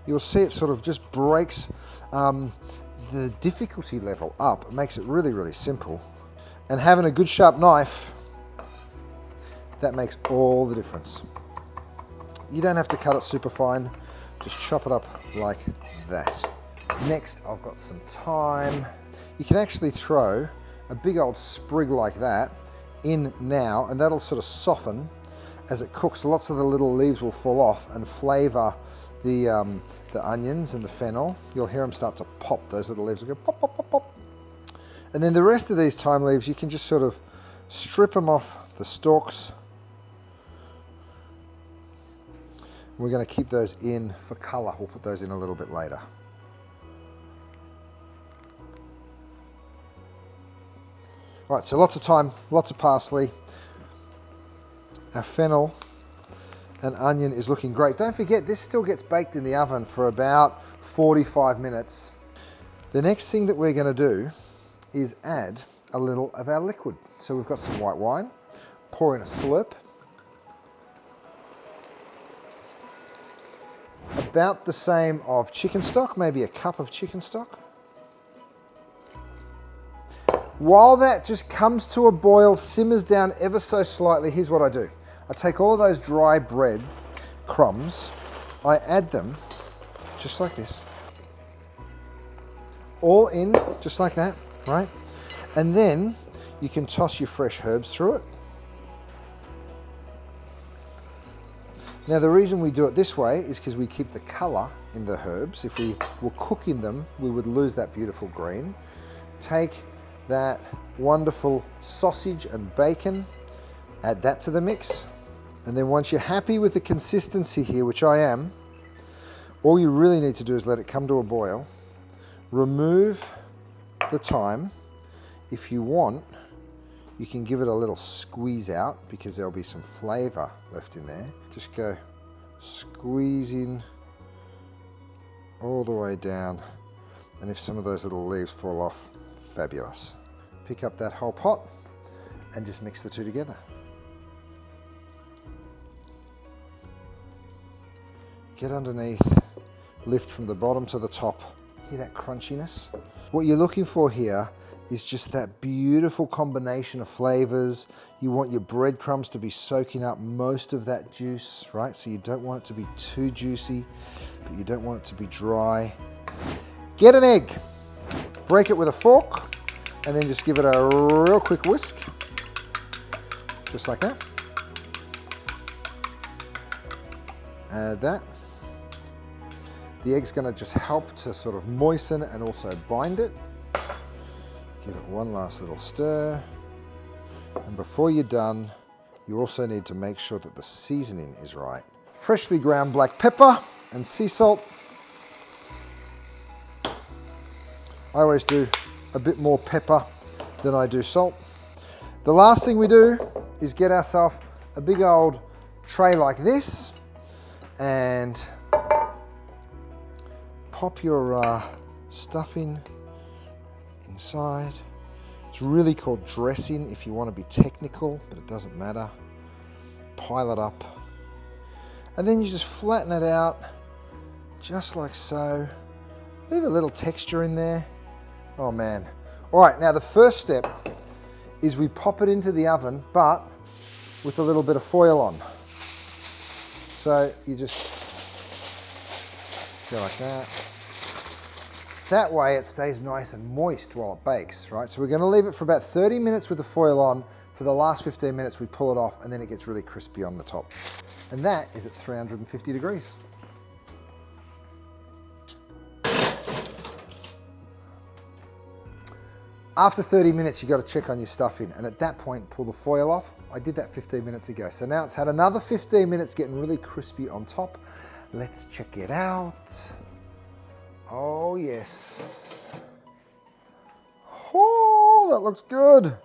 you'll see it sort of just breaks the difficulty level up. It makes it really, really simple. And having a good sharp knife, that makes all the difference. You don't have to cut it super fine, just chop it up like that. Next, I've got some thyme. You can actually throw a big old sprig like that in now, and that'll sort of soften as it cooks. Lots of the little leaves will fall off and flavor the onions and the fennel. You'll hear them start to pop. Those little leaves will go pop, pop, pop, pop. And then the rest of these thyme leaves, you can just sort of strip them off the stalks. We're going to keep those in for color. We'll put those in a little bit later. Right, so lots of thyme, lots of parsley. Our fennel and onion is looking great. Don't forget, this still gets baked in the oven for about 45 minutes. The next thing that we're going to do is add a little of our liquid. So we've got some white wine, pour in a slurp. About the same of chicken stock, maybe a cup of chicken stock. While that just comes to a boil, simmers down ever so slightly, here's what I do. I take all of those dry bread crumbs, I add them just like this. All in, just like that, right? And then you can toss your fresh herbs through it. Now the reason we do it this way is because we keep the color in the herbs. If we were cooking them, we would lose that beautiful green. Take that wonderful sausage and bacon, add that to the mix. And then once you're happy with the consistency here, which I am, all you really need to do is let it come to a boil. Remove the thyme. If you want, you can give it a little squeeze out because there'll be some flavor left in there. Just go squeezing all the way down. And if some of those little leaves fall off, fabulous. Pick up that whole pot and just mix the two together. Get underneath, lift from the bottom to the top. Hear that crunchiness? What you're looking for here is just that beautiful combination of flavors. You want your breadcrumbs to be soaking up most of that juice, right? So you don't want it to be too juicy, but you don't want it to be dry. Get an egg, break it with a fork, and then just give it a real quick whisk, just like that. Add that. The egg's gonna just help to sort of moisten and also bind it. Give it one last little stir. And before you're done, you also need to make sure that the seasoning is right. Freshly ground black pepper and sea salt. I always do a bit more pepper than I do salt. The last thing we do is get ourselves a big old tray like this and pop your stuffing inside. It's really called dressing if you want to be technical, but it doesn't matter. Pile it up. And then you just flatten it out just like so. Leave a little texture in there. Oh man. All right, now the first step is we pop it into the oven, but with a little bit of foil on. So you just go like that. That way it stays nice and moist while it bakes, right? So we're gonna leave it for about 30 minutes with the foil on. For the last 15 minutes, we pull it off and then it gets really crispy on the top. And that is at 350 degrees. After 30 minutes, you got to check on your stuffing, and at that point, pull the foil off. I did that 15 minutes ago. So now it's had another 15 minutes getting really crispy on top. Let's check it out. Oh yes. Oh, that looks good.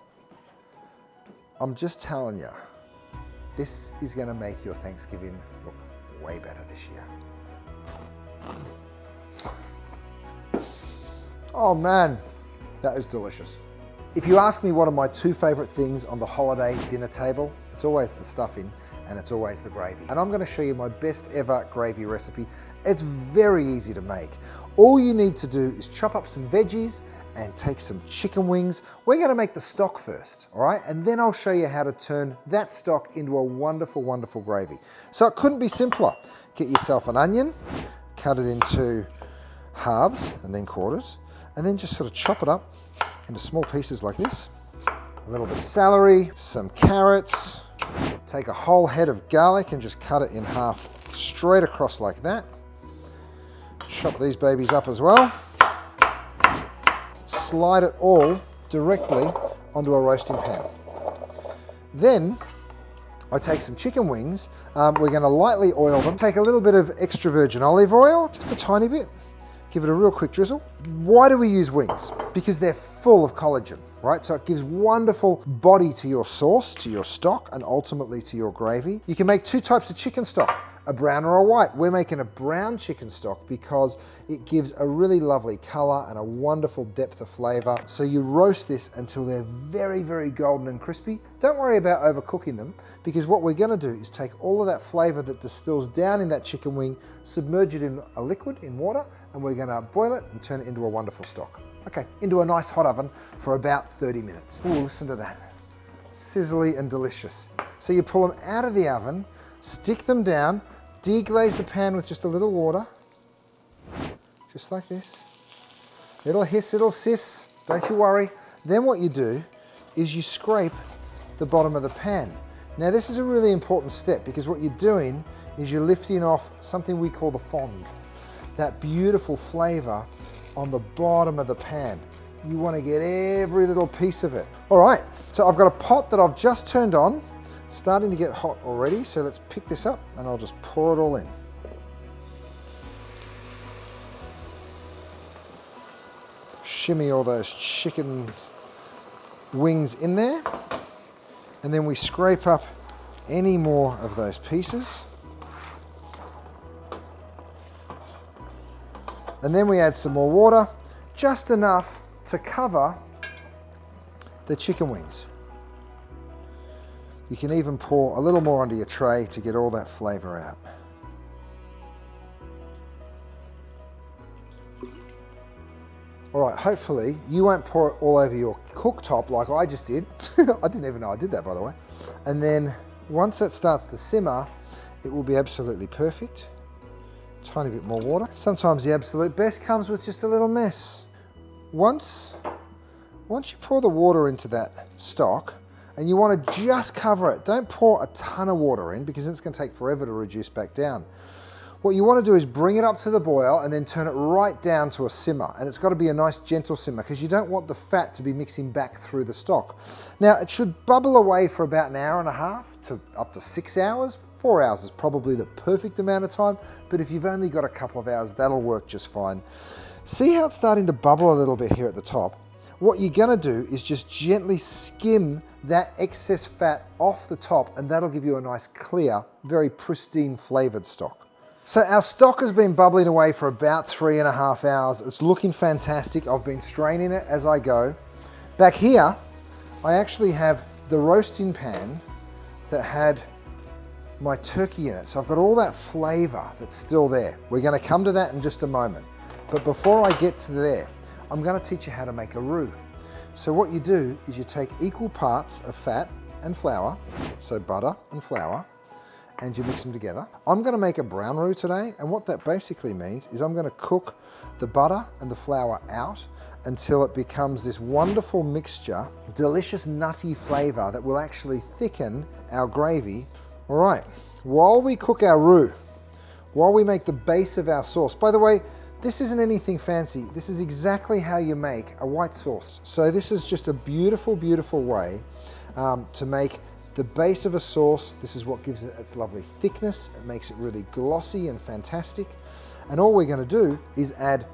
I'm just telling you, this is gonna make your Thanksgiving look way better this year. Oh man, that is delicious. If you ask me what are my two favorite things on the holiday dinner table, it's always the stuffing and it's always the gravy. And I'm gonna show you my best ever gravy recipe. It's very easy to make. All you need to do is chop up some veggies and take some chicken wings. We're gonna make the stock first, all right? And then I'll show you how to turn that stock into a wonderful, wonderful gravy. So it couldn't be simpler. Get yourself an onion, cut it into halves and then quarters, and then just sort of chop it up into small pieces like this. A little bit of celery, some carrots, take a whole head of garlic and just cut it in half straight across like that. Chop these babies up as well. Slide it all directly onto a roasting pan. Then I take some chicken wings. We're going to lightly oil them. Take a little bit of extra virgin olive oil, just a tiny bit. Give it a real quick drizzle. Why do we use wings? Because they're full of collagen, right? So it gives wonderful body to your sauce, to your stock, and ultimately to your gravy. You can make two types of chicken stock, a brown or a white. We're making a brown chicken stock because it gives a really lovely color and a wonderful depth of flavor. So you roast this until they're very, very golden and crispy. Don't worry about overcooking them, because what we're gonna do is take all of that flavor that distills down in that chicken wing, submerge it in a liquid, in water, and we're gonna boil it and turn it into a wonderful stock. Okay, into a nice hot oven for about 30 minutes. Ooh, listen to that. Sizzly and delicious. So you pull them out of the oven, stick them down, deglaze the pan with just a little water, just like this. It'll hiss, it'll sis, don't you worry. Then what you do is you scrape the bottom of the pan. Now this is a really important step, because what you're doing is you're lifting off something we call the fond, that beautiful flavor on the bottom of the pan. You want to get every little piece of it. All right, so I've got a pot that I've just turned on, starting to get hot already, so let's pick this up and I'll just pour it all in. Shimmy all those chicken wings in there, and then we scrape up any more of those pieces. And then we add some more water, just enough to cover the chicken wings. You can even pour a little more onto your tray to get all that flavor out. All right, hopefully you won't pour it all over your cooktop like I just did. I didn't even know I did that, by the way. And then once it starts to simmer, it will be absolutely perfect. Tiny bit more water. Sometimes the absolute best comes with just a little mess. Once you pour the water into that stock, and you want to just cover it, don't pour a ton of water in, because it's going to take forever to reduce back down. What you want to do is bring it up to the boil and then turn it right down to a simmer. And it's got to be a nice gentle simmer, because you don't want the fat to be mixing back through the stock. Now it should bubble away for about an hour and a half to up to 6 hours. 4 hours is probably the perfect amount of time, but if you've only got a couple of hours, that'll work just fine. See how it's starting to bubble a little bit here at the top? What you're gonna do is just gently skim that excess fat off the top, and that'll give you a nice clear, very pristine flavored stock. So our stock has been bubbling away for about 3.5 hours. It's looking fantastic. I've been straining it as I go. Back here, I actually have the roasting pan that had my turkey in it. So I've got all that flavor that's still there. We're gonna come to that in just a moment. But before I get to there, I'm gonna teach you how to make a roux. So what you do is you take equal parts of fat and flour, so butter and flour, and you mix them together. I'm gonna make a brown roux today, and what that basically means is I'm gonna cook the butter and the flour out until it becomes this wonderful mixture, delicious nutty flavor that will actually thicken our gravy. All right, while we cook our roux, while we make the base of our sauce, by the way, this isn't anything fancy. This is exactly how you make a white sauce. So this is just a beautiful, beautiful way to make the base of a sauce. This is what gives it its lovely thickness. It makes it really glossy and fantastic. And all we're going to do is add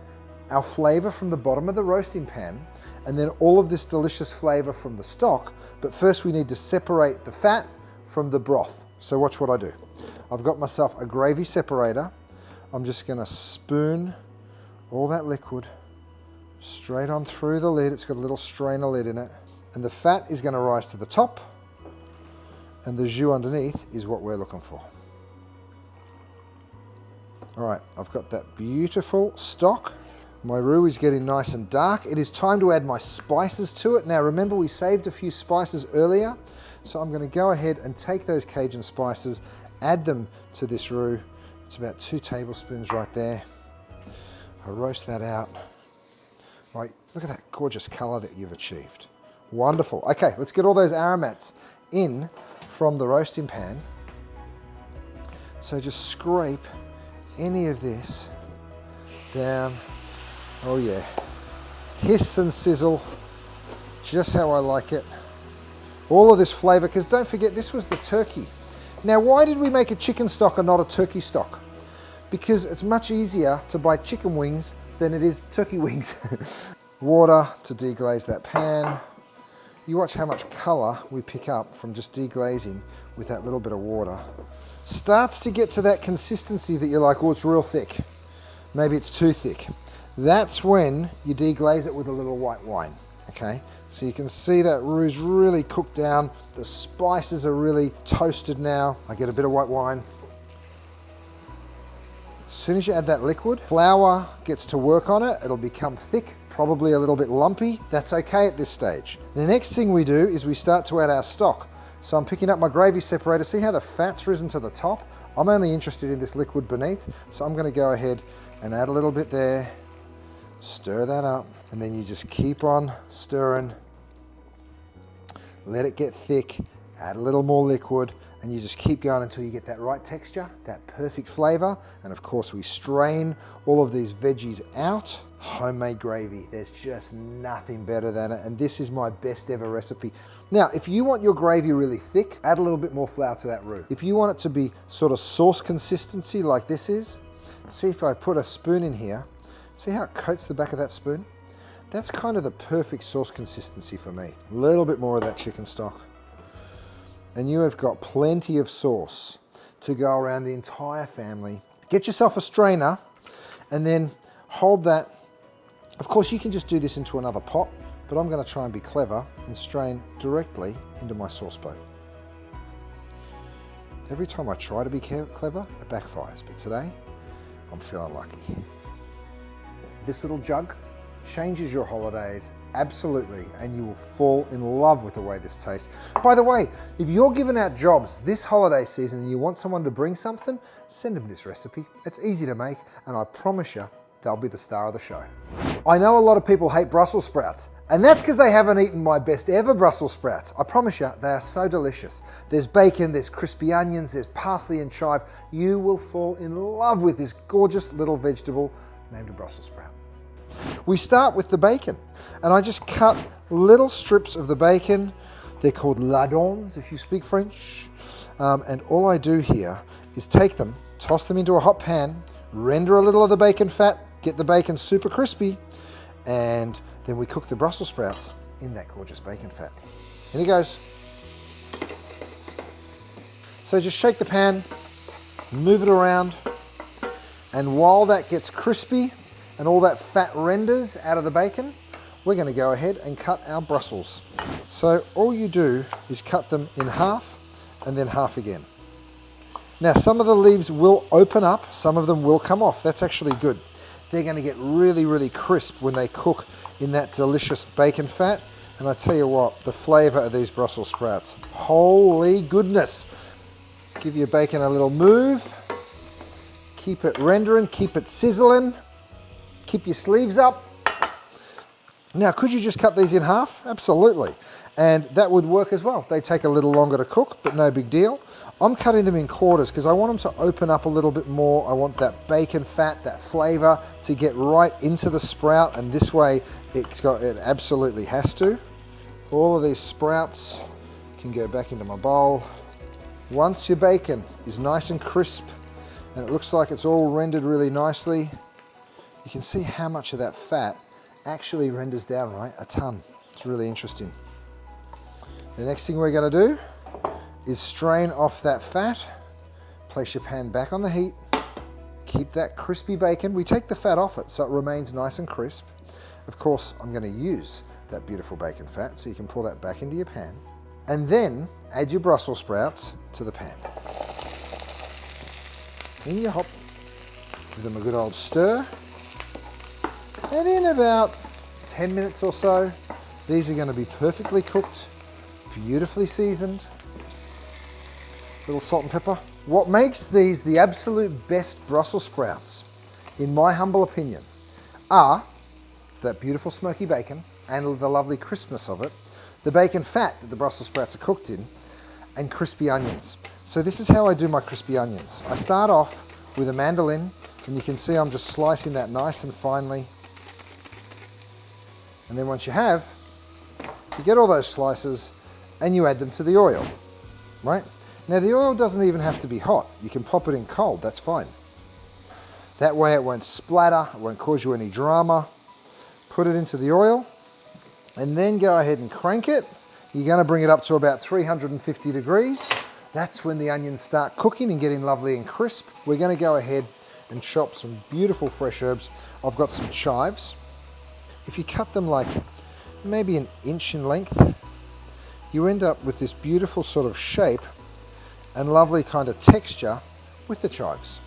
our flavor from the bottom of the roasting pan, and then all of this delicious flavor from the stock. But first we need to separate the fat from the broth. So watch what I do. I've got myself a gravy separator. I'm just going to spoon all that liquid straight on through the lid. It's got a little strainer lid in it. And the fat is going to rise to the top, and the jus underneath is what we're looking for. All right, I've got that beautiful stock. My roux is getting nice and dark. It is time to add my spices to it. Now remember, we saved a few spices earlier, so I'm going to go ahead and take those Cajun spices, add them to this roux. It's about 2 tablespoons right there. I roast that out. Right, look at that gorgeous color that you've achieved. Wonderful. Okay, let's get all those aromats in from the roasting pan. So just scrape any of this down. Oh yeah, hiss and sizzle, just how I like it. All of this flavor, because don't forget, this was the turkey. Now, why did we make a chicken stock and not a turkey stock? Because it's much easier to buy chicken wings than it is turkey wings. Water to deglaze that pan. You watch how much color we pick up from just deglazing with that little bit of water. Starts to get to that consistency that you're like, oh, it's real thick. Maybe it's too thick. That's when you deglaze it with a little white wine, okay? So you can see that roux really cooked down. The spices are really toasted now. I get a bit of white wine. As soon as you add that liquid, flour gets to work on it. It'll become thick, probably a little bit lumpy. That's okay at this stage. The next thing we do is we start to add our stock. So I'm picking up my gravy separator. See how the fat's risen to the top? I'm only interested in this liquid beneath. So I'm gonna go ahead and add a little bit there. Stir that up, and then you just keep on stirring. Let it get thick, add a little more liquid, and you just keep going until you get that right texture, that perfect flavor. And of course, we strain all of these veggies out. Homemade gravy, there's just nothing better than it, and this is my best ever recipe. Now, if you want your gravy really thick, add a little bit more flour to that roux. If you want it to be sort of sauce consistency like this is, see if I put a spoon in here, see how it coats the back of that spoon? That's kind of the perfect sauce consistency for me. A little bit more of that chicken stock. And you have got plenty of sauce to go around the entire family. Get yourself a strainer and then hold that. Of course, you can just do this into another pot, but I'm going to try and be clever and strain directly into my sauce boat. Every time I try to be clever, it backfires, but today, I'm feeling lucky. This little jug changes your holidays, absolutely, and you will fall in love with the way this tastes. By the way, if you're giving out jobs this holiday season and you want someone to bring something, send them this recipe. It's easy to make, and I promise you, they'll be the star of the show. I know a lot of people hate Brussels sprouts, and that's because they haven't eaten my best ever Brussels sprouts. I promise you, they are so delicious. There's bacon, there's crispy onions, there's parsley and chive. You will fall in love with this gorgeous little vegetable named a Brussels sprout. We start with the bacon, and I just cut little strips of the bacon. They're called lardons if you speak French. And all I do here is take them, toss them into a hot pan, render a little of the bacon fat, get the bacon super crispy, and then we cook the Brussels sprouts in that gorgeous bacon fat. In it goes. So just shake the pan, move it around, and while that gets crispy and all that fat renders out of the bacon, we're going to go ahead and cut our Brussels. So all you do is cut them in half and then half again. Now, some of the leaves will open up, some of them will come off. That's actually good. They're going to get really, really crisp when they cook in that delicious bacon fat. And I tell you what, the flavor of these Brussels sprouts, holy goodness. Give your bacon a little move. Keep it rendering, keep it sizzling. Keep your sleeves up. Now, could you just cut these in half? Absolutely. And that would work as well. They take a little longer to cook, but no big deal. I'm cutting them in quarters because I want them to open up a little bit more. I want that bacon fat, that flavor to get right into the sprout, and this way it absolutely has to. All of these sprouts can go back into my bowl. Once your bacon is nice and crisp and it looks like it's all rendered really nicely, you can see how much of that fat actually renders down, right? A ton. It's really interesting. The next thing we're going to do is strain off that fat, place your pan back on the heat, keep that crispy bacon. We take the fat off it so it remains nice and crisp. Of course, I'm going to use that beautiful bacon fat, so you can pour that back into your pan. And then add your Brussels sprouts to the pan. In you hop, give them a good old stir. And in about 10 minutes or so, these are going to be perfectly cooked, beautifully seasoned. Little salt and pepper. What makes these the absolute best Brussels sprouts, in my humble opinion, are that beautiful smoky bacon and the lovely crispness of it, the bacon fat that the Brussels sprouts are cooked in, and crispy onions. So this is how I do my crispy onions. I start off with a mandolin, and you can see I'm just slicing that nice and finely. And then once you get all those slices and you add them to the oil, right? Now the oil doesn't even have to be hot. You can pop it in cold, that's fine. That way it won't splatter, it won't cause you any drama. Put it into the oil and then go ahead and crank it. You're going to bring it up to about 350 degrees. That's when the onions start cooking and getting lovely and crisp. We're going to go ahead and chop some beautiful fresh herbs. I've got some chives. If you cut them like maybe an inch in length, you end up with this beautiful sort of shape and lovely kind of texture with the chives.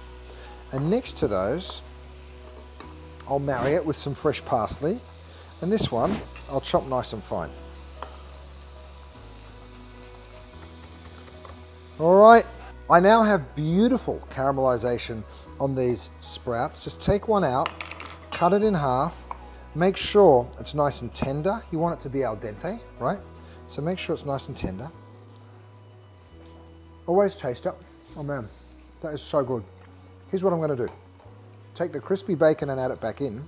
And next to those, I'll marry it with some fresh parsley, and this one I'll chop nice and fine. All right, I now have beautiful caramelization on these sprouts. Just take one out, cut it in half, make sure it's nice and tender. You want it to be al dente, right? So make sure it's nice and tender. Always taste it. Oh man, that is so good. Here's what I'm going to do. Take the crispy bacon and add it back in.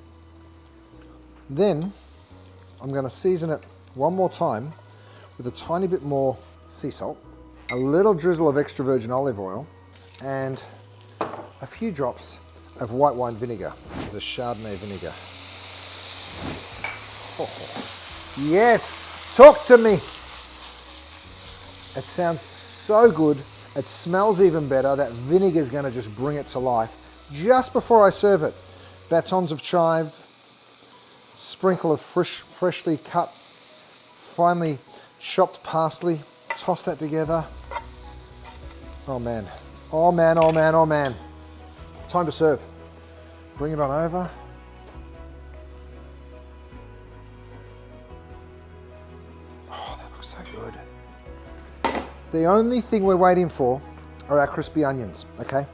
Then I'm going to season it one more time with a tiny bit more sea salt, a little drizzle of extra virgin olive oil, and a few drops of white wine vinegar. This is a Chardonnay vinegar. Oh. Yes, talk to me. It sounds so good. It smells even better. That vinegar is going to just bring it to life. Just before I serve it, batons of chive, sprinkle of freshly cut, finely chopped parsley, toss that together. Oh man, oh man, oh man, oh man. Time to serve. Bring it on over. Oh, that looks so good. The only thing we're waiting for are our crispy onions, okay?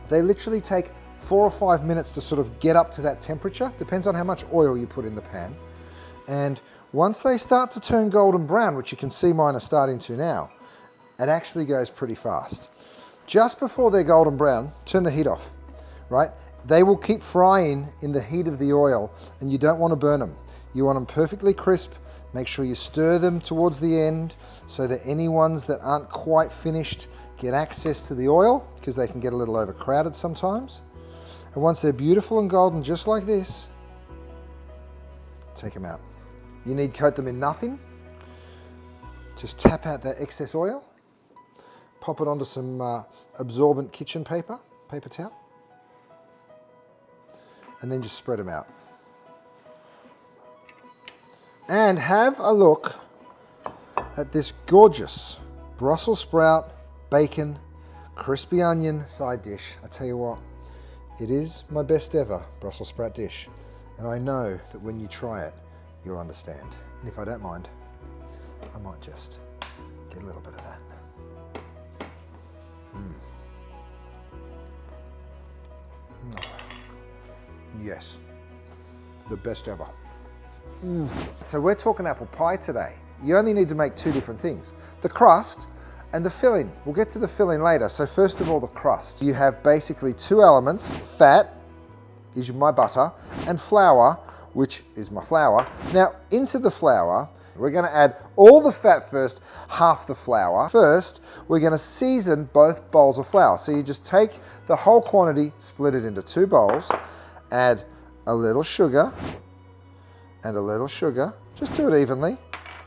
They literally take 4 or 5 minutes to sort of get up to that temperature. Depends on how much oil you put in the pan. And once they start to turn golden brown, which you can see mine are starting to now, it actually goes pretty fast. Just before they're golden brown, turn the heat off, right? They will keep frying in the heat of the oil, and you don't want to burn them. You want them perfectly crisp. Make sure you stir them towards the end so that any ones that aren't quite finished get access to the oil, because they can get a little overcrowded sometimes. And once they're beautiful and golden just like this, take them out. You need coat them in nothing. Just tap out that excess oil, pop it onto some absorbent kitchen paper towel, and then just spread them out. And have a look at this gorgeous Brussels sprout, bacon, crispy onion side dish. I tell you what, it is my best ever Brussels sprout dish. And I know that when you try it, you'll understand. And if I don't mind, I might just get a little bit of that. Yes, the best ever. So we're talking apple pie today. You only need to make 2 different things. The crust, And the filling, we'll get to the filling later. So first of all, the crust. You have basically two elements, fat, is my butter, and flour, which is my flour. Now, into the flour, we're gonna add all the fat first, half the flour. First, we're gonna season both bowls of flour. So you just take the whole quantity, split it into two bowls, add a little sugar, and a little sugar, just do it evenly,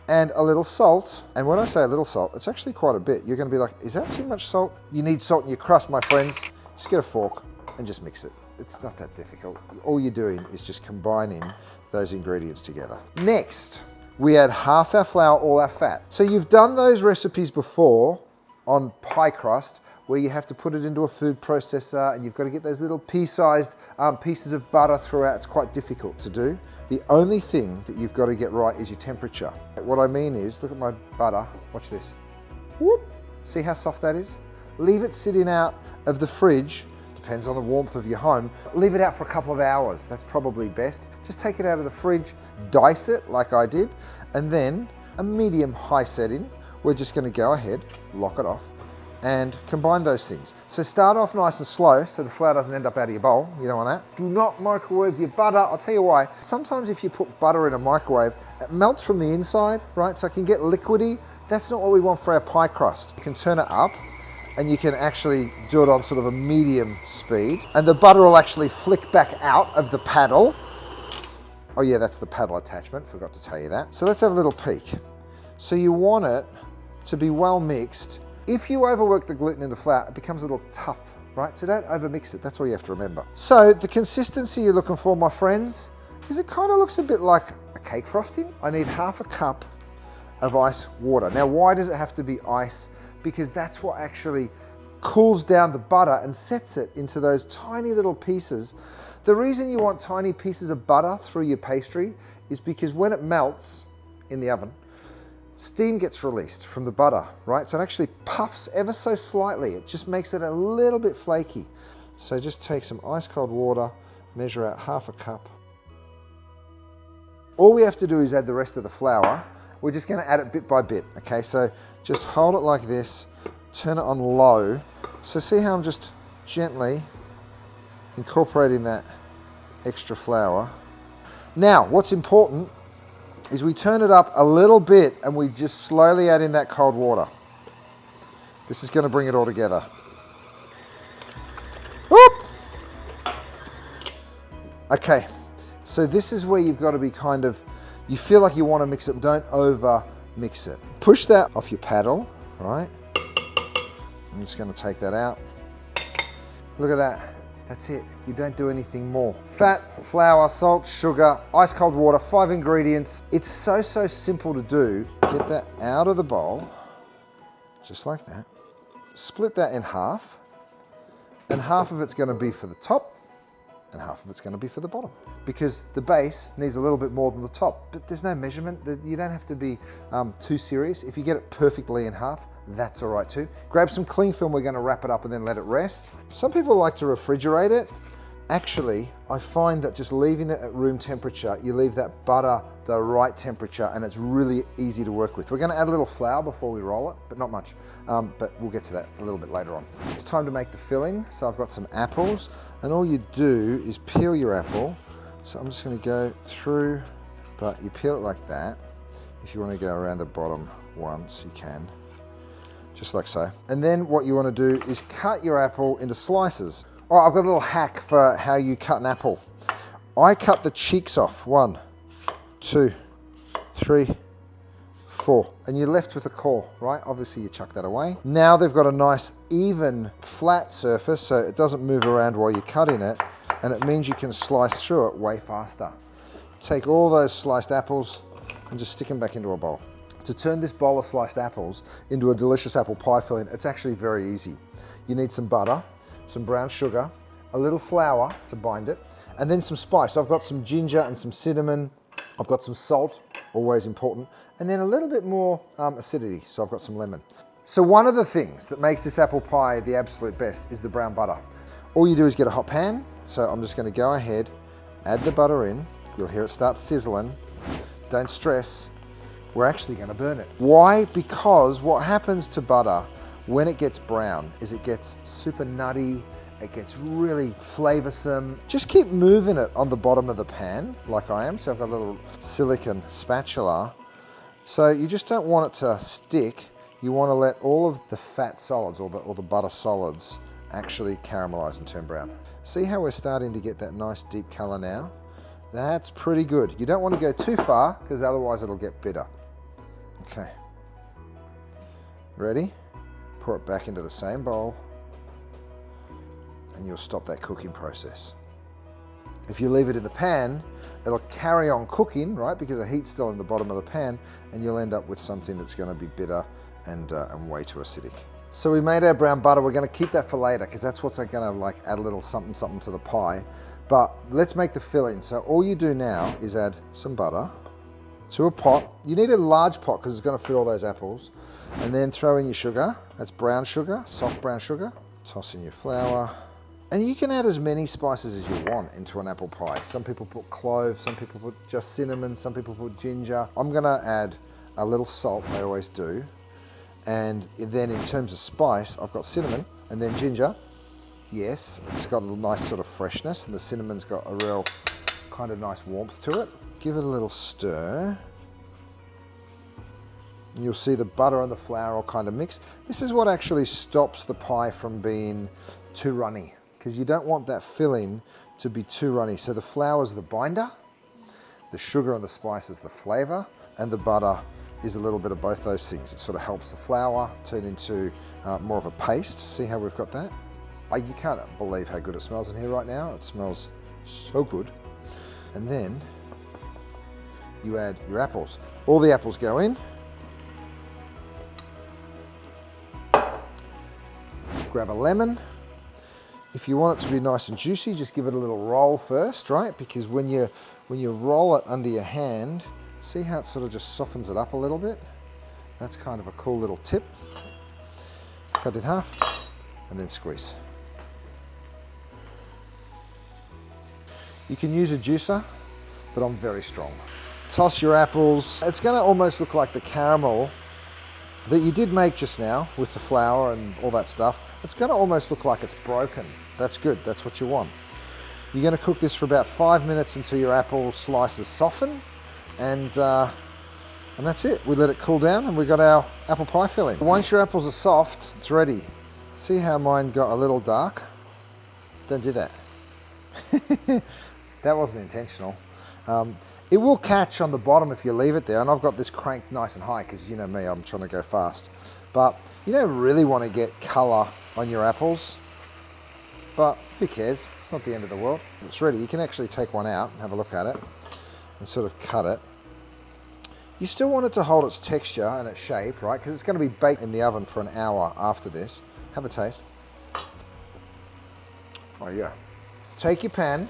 and a little salt. And when I say a little salt, it's actually quite a bit. You're gonna be like, is that too much salt? You need salt in your crust, my friends. Just get a fork and just mix it. It's not that difficult. All you're doing is just combining those ingredients together. Next, we add half our flour, all our fat. So you've done those recipes before on pie crust, where you have to put it into a food processor and you've got to get those little pea-sized pieces of butter throughout. It's quite difficult to do. The only thing that you've got to get right is your temperature. What I mean is, look at my butter, watch this. Whoop, see how soft that is? Leave it sitting out of the fridge, depends on the warmth of your home. Leave it out for a couple of hours, that's probably best. Just take it out of the fridge, dice it like I did, and then a medium-high setting. We're just gonna go ahead, lock it off, and combine those things. So start off nice and slow so the flour doesn't end up out of your bowl. You don't want that. Do not microwave your butter. I'll tell you why. Sometimes if you put butter in a microwave, it melts from the inside, right? So it can get liquidy. That's not what we want for our pie crust. You can turn it up and you can actually do it on sort of a medium speed. And the butter will actually flick back out of the paddle. Oh yeah, that's the paddle attachment, forgot to tell you that. So let's have a little peek. So you want it to be well mixed. If you overwork the gluten in the flour, it becomes a little tough, right? So don't overmix it, that's all you have to remember. So the consistency you're looking for, my friends, is it kind of looks a bit like a cake frosting. I need half a cup of ice water. Now, why does it have to be ice? Because that's what actually cools down the butter and sets it into those tiny little pieces. The reason you want tiny pieces of butter through your pastry is because when it melts in the oven, steam gets released from the butter, right? So it actually puffs ever so slightly. It just makes it a little bit flaky. So just take some ice cold water, measure out half a cup. All we have to do is add the rest of the flour. We're just gonna add it bit by bit, okay? So just hold it like this, turn it on low. So see how I'm just gently incorporating that extra flour. Now, what's important is we turn it up a little bit and we just slowly add in that cold water. This is going to bring it all together. Whoop! Okay, so this is where you've got to be kind of, you feel like you want to mix it, don't over mix it. Push that off your paddle, right? I'm just going to take that out. Look at that. That's it, you don't do anything more. Fat, flour, salt, sugar, ice cold water, 5 ingredients. It's so simple to do. Get that out of the bowl, just like that. Split that in half, and half of it's gonna be for the top, and half of it's gonna be for the bottom. Because the base needs a little bit more than the top, but there's no measurement. You don't have to be too serious. If you get it perfectly in half, that's all right too. Grab some cling film, we're gonna wrap it up and then let it rest. Some people like to refrigerate it. Actually, I find that just leaving it at room temperature, you leave that butter the right temperature and it's really easy to work with. We're gonna add a little flour before we roll it, but not much. But we'll get to that a little bit later on. It's time to make the filling. So I've got some apples and all you do is peel your apple. So I'm just gonna go through, but you peel it like that. If you wanna go around the bottom once, you can. Just like so. And then what you want to do is cut your apple into slices. Oh, I've got a little hack for how you cut an apple. I cut the cheeks off. 1, 2, 3, 4. And you're left with a core, right? Obviously you chuck that away. Now they've got a nice even flat surface so it doesn't move around while you're cutting it, and it means you can slice through it way faster. Take all those sliced apples and just stick them back into a bowl. To turn this bowl of sliced apples into a delicious apple pie filling, it's actually very easy. You need some butter, some brown sugar, a little flour to bind it, and then some spice. I've got some ginger and some cinnamon. I've got some salt, always important, and then a little bit more acidity, so I've got some lemon. So one of the things that makes this apple pie the absolute best is the brown butter. All you do is get a hot pan, so I'm just gonna go ahead, add the butter in. You'll hear it start sizzling. Don't stress. We're actually going to burn it. Why? Because what happens to butter when it gets brown is it gets super nutty, it gets really flavorsome. Just keep moving it on the bottom of the pan like I am. So I've got a little silicone spatula. So you just don't want it to stick. You want to let all of the fat solids or the butter solids actually caramelize and turn brown. See how we're starting to get that nice deep color now? That's pretty good. You don't want to go too far because otherwise it'll get bitter. Okay. Ready? Pour it back into the same bowl and you'll stop that cooking process. If you leave it in the pan, it'll carry on cooking, right? Because the heat's still in the bottom of the pan and you'll end up with something that's going to be bitter and way too acidic. So we made our brown butter. We're going to keep that for later because that's what's going to like add a little something something to the pie. But let's make the filling. So all you do now is add some butter to a pot. You need a large pot because it's going to fit all those apples. And then throw in your sugar. That's brown sugar, soft brown sugar. Toss in your flour. And you can add as many spices as you want into an apple pie. Some people put cloves, some people put just cinnamon, some people put ginger. I'm going to add a little salt, I always do. And then in terms of spice, I've got cinnamon and then ginger. Yes, it's got a nice sort of freshness and the cinnamon's got a real kind of nice warmth to it. Give it a little stir. And you'll see the butter and the flour all kind of mix. This is what actually stops the pie from being too runny because you don't want that filling to be too runny. So the flour is the binder, the sugar and the spice is the flavor, and the butter is a little bit of both those things. It sort of helps the flour turn into more of a paste. See how we've got that? You can't believe how good it smells in here right now. It smells so good. And then you add your apples. All the apples go in. Grab a lemon. If you want it to be nice and juicy, just give it a little roll first, right? Because when you roll it under your hand, see how it sort of just softens it up a little bit? That's kind of a cool little tip. Cut it in half and then squeeze. You can use a juicer, but I'm very strong. Toss your apples. It's going to almost look like the caramel that you did make just now with the flour and all that stuff. It's going to almost look like it's broken. That's good. That's what you want. You're going to cook this for about 5 minutes until your apple slices soften. And that's it. We let it cool down and we got our apple pie filling. Once your apples are soft, it's ready. See how mine got a little dark? Don't do that. That wasn't intentional. It will catch on the bottom if you leave it there, and I've got this cranked nice and high because you know me, I'm trying to go fast. But you don't really want to get colour on your apples, but who cares? It's not the end of the world. It's ready. You can actually take one out and have a look at it and sort of cut it. You still want it to hold its texture and its shape, right? Because it's going to be baked in the oven for an hour after this. Have a taste. Oh yeah. Take your pan.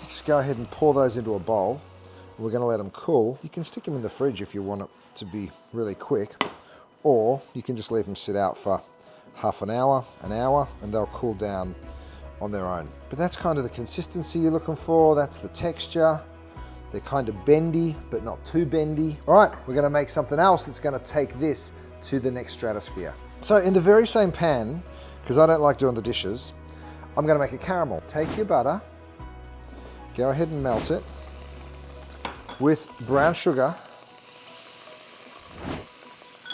Just go ahead and pour those into a bowl. We're going to let them cool. You can stick them in the fridge if you want it to be really quick, or you can just leave them sit out for half an hour, and they'll cool down on their own. But that's kind of the consistency you're looking for. That's the texture. They're kind of bendy, but not too bendy. All right, we're going to make something else that's going to take this to the next stratosphere. So in the very same pan, because I don't like doing the dishes, I'm going to make a caramel. Take your butter, go ahead and melt it with brown sugar,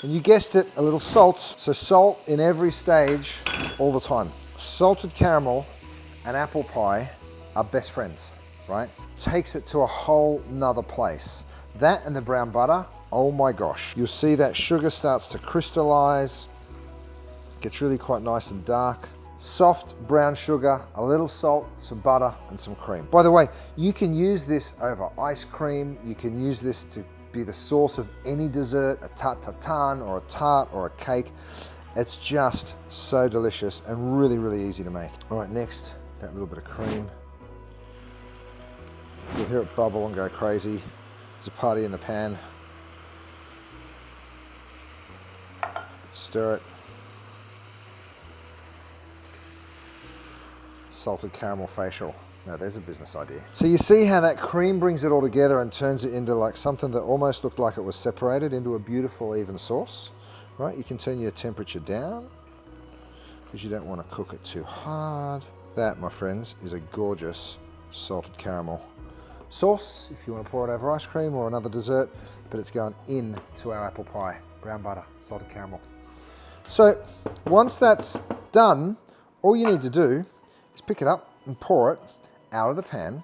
and you guessed it, a little salt. So salt in every stage all the time. Salted caramel and apple pie are best friends, right? Takes it to a whole nother place. That and the brown butter, oh my gosh. You'll see that sugar starts to crystallize, gets really quite nice and dark. Soft brown sugar, a little salt, some butter, and some cream. By the way, you can use this over ice cream. You can use this to be the source of any dessert, a tarte tatin or a tart or a cake. It's just so delicious and really, really easy to make. All right, next, that little bit of cream. You'll hear it bubble and go crazy. There's a party in the pan. Stir it. Salted caramel facial. Now there's a business idea. So you see how that cream brings it all together and turns it into like something that almost looked like it was separated into a beautiful even sauce, right? You can turn your temperature down because you don't want to cook it too hard. That, my friends, is a gorgeous salted caramel sauce if you want to pour it over ice cream or another dessert, but it's going into our apple pie. Brown butter, salted caramel. So once that's done, all you need to do is pick it up and pour it out of the pan.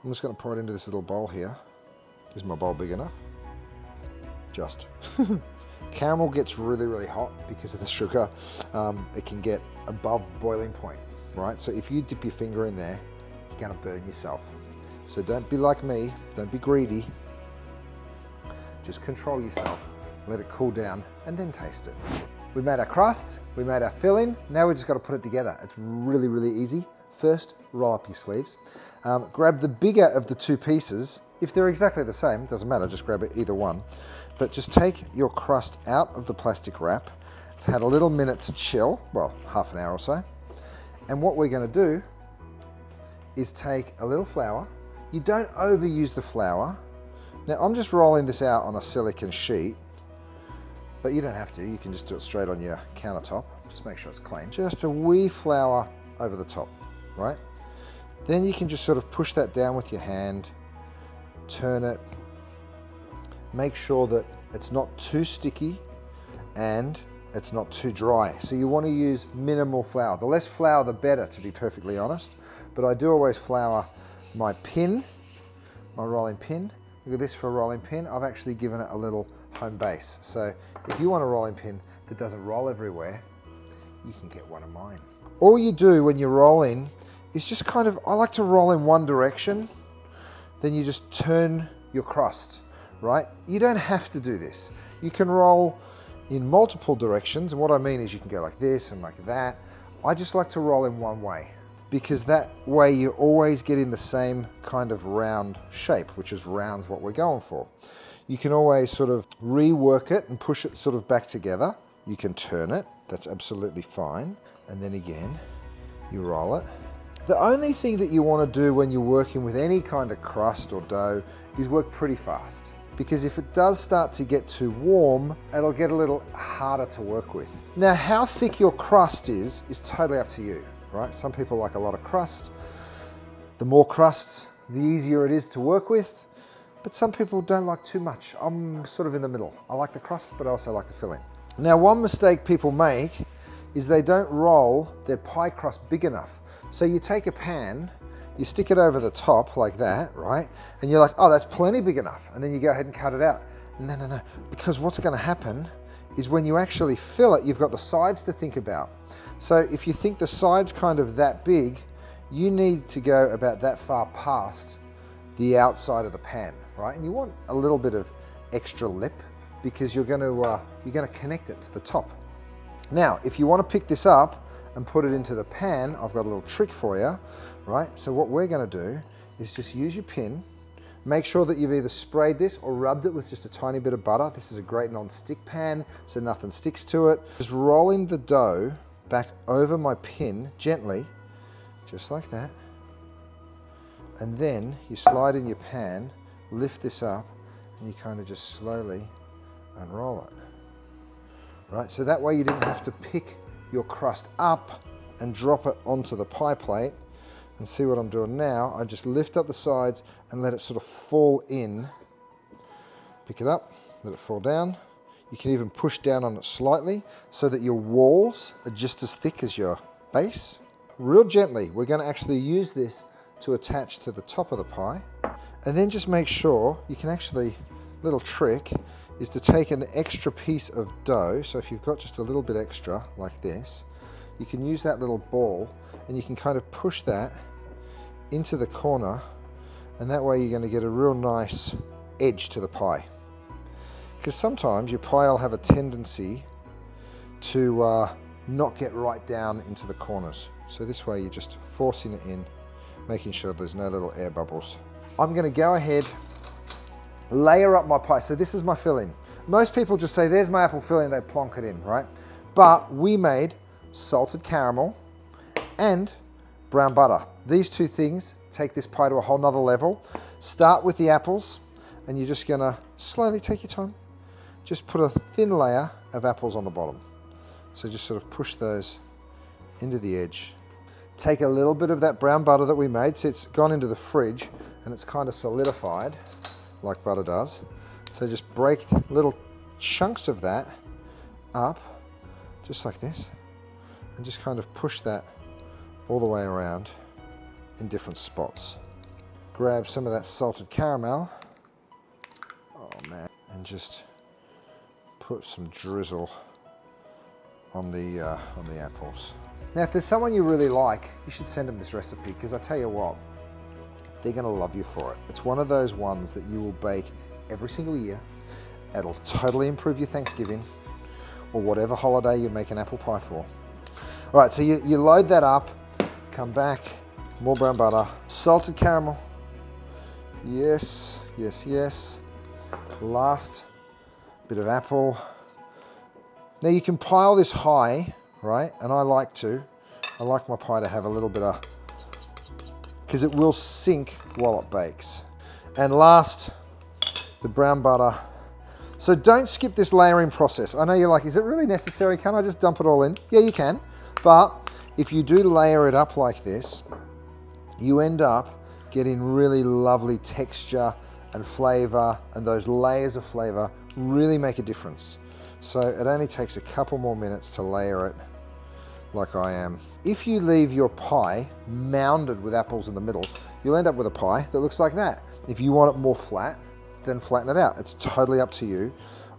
I'm just going to pour it into this little bowl here. Is my bowl big enough? Just. Caramel gets really, really hot because of the sugar. It can get above boiling point, right? So if you dip your finger in there, you're going to burn yourself. So don't be like me, don't be greedy. Just control yourself, let it cool down, and then taste it. We made our crust, we made our filling, now we just got to put it together. It's really, really easy. First, roll up your sleeves. Grab the bigger of the two pieces. If they're exactly the same, doesn't matter, just grab either one. But just take your crust out of the plastic wrap. It's had a little minute to chill, well, half an hour or so. And what we're going to do is take a little flour. You don't overuse the flour. Now I'm just rolling this out on a silicone sheet, but you don't have to. You can just do it straight on your countertop. Just make sure it's clean. Just a wee flour over the top, right? Then you can just sort of push that down with your hand, turn it, make sure that it's not too sticky and it's not too dry. So you want to use minimal flour. The less flour, the better, to be perfectly honest. But I do always flour my pin, my rolling pin. Look at this for a rolling pin. I've actually given it a little home base. So if you want a rolling pin that doesn't roll everywhere, you can get one of mine. All you do when you're rolling is just kind of, I like to roll in one direction, then you just turn your crust, right? You don't have to do this. You can roll in multiple directions. And what I mean is you can go like this and like that. I just like to roll in one way because that way you're always getting the same kind of round shape, which is round's what we're going for. You can always sort of rework it and push it sort of back together. You can turn it, that's absolutely fine. And then again, you roll it. The only thing that you want to do when you're working with any kind of crust or dough is work pretty fast. Because if it does start to get too warm, it'll get a little harder to work with. Now, how thick your crust is totally up to you, right? Some people like a lot of crust. The more crust, the easier it is to work with. But some people don't like too much. I'm sort of in the middle. I like the crust, but I also like the filling. Now, one mistake people make is they don't roll their pie crust big enough. So you take a pan, you stick it over the top like that, right? And you're like, oh, that's plenty big enough. And then you go ahead and cut it out. No, no, no. Because what's going to happen is when you actually fill it, you've got the sides to think about. So if you think the side's kind of that big, you need to go about that far past the outside of the pan, right? And you want a little bit of extra lip because you're going to connect it to the top. Now, if you want to pick this up and put it into the pan, I've got a little trick for you, right? So what we're going to do is just use your pin. Make sure that you've either sprayed this or rubbed it with just a tiny bit of butter. This is a great non-stick pan, so nothing sticks to it. Just rolling the dough back over my pin gently, just like that. And then you slide in your pan, lift this up, and you kind of just slowly unroll it. Right, so that way you didn't have to pick your crust up and drop it onto the pie plate. And see what I'm doing now, I just lift up the sides and let it sort of fall in. Pick it up, let it fall down. You can even push down on it slightly so that your walls are just as thick as your base. Real gently, we're going to actually use this to attach to the top of the pie. And then just make sure, you can actually, little trick, is to take an extra piece of dough. So if you've got just a little bit extra, like this, you can use that little ball and you can kind of push that into the corner, and that way you're going to get a real nice edge to the pie. Because sometimes your pie will have a tendency to not get right down into the corners. So this way you're just forcing it in, making sure there's no little air bubbles. I'm going to go ahead, layer up my pie. So this is my filling. Most people just say, there's my apple filling, they plonk it in, right? But we made salted caramel and brown butter. These two things take this pie to a whole nother level. Start with the apples, and you're just gonna slowly take your time. just put a thin layer of apples on the bottom. So just sort of push those into the edge. Take a little bit of that brown butter that we made, so it's gone into the fridge and it's kind of solidified like butter does. So just break little chunks of that up, just like this, and just kind of push that all the way around in different spots. Grab some of that salted caramel, oh man, and just put some drizzle on the apples. Now, if there's someone you really like, you should send them this recipe, because I tell you what, they're going to love you for it. It's one of those ones that you will bake every single year. It'll totally improve your Thanksgiving or whatever holiday you make an apple pie for. All right, so you load that up, come back, more brown butter, salted caramel. Yes, yes, yes. Last bit of apple. Now you can pile this high, right? And I like my pie to have a little bit of, because it will sink while it bakes. And last, the brown butter. So don't skip this layering process. I know you're like, is it really necessary? Can't I just dump it all in? Yeah, you can. But if you do layer it up like this, you end up getting really lovely texture and flavor, and those layers of flavor really make a difference. So it only takes a couple more minutes to layer it like I am. If you leave your pie mounded with apples in the middle, you'll end up with a pie that looks like that. If you want it more flat, then flatten it out. It's totally up to you.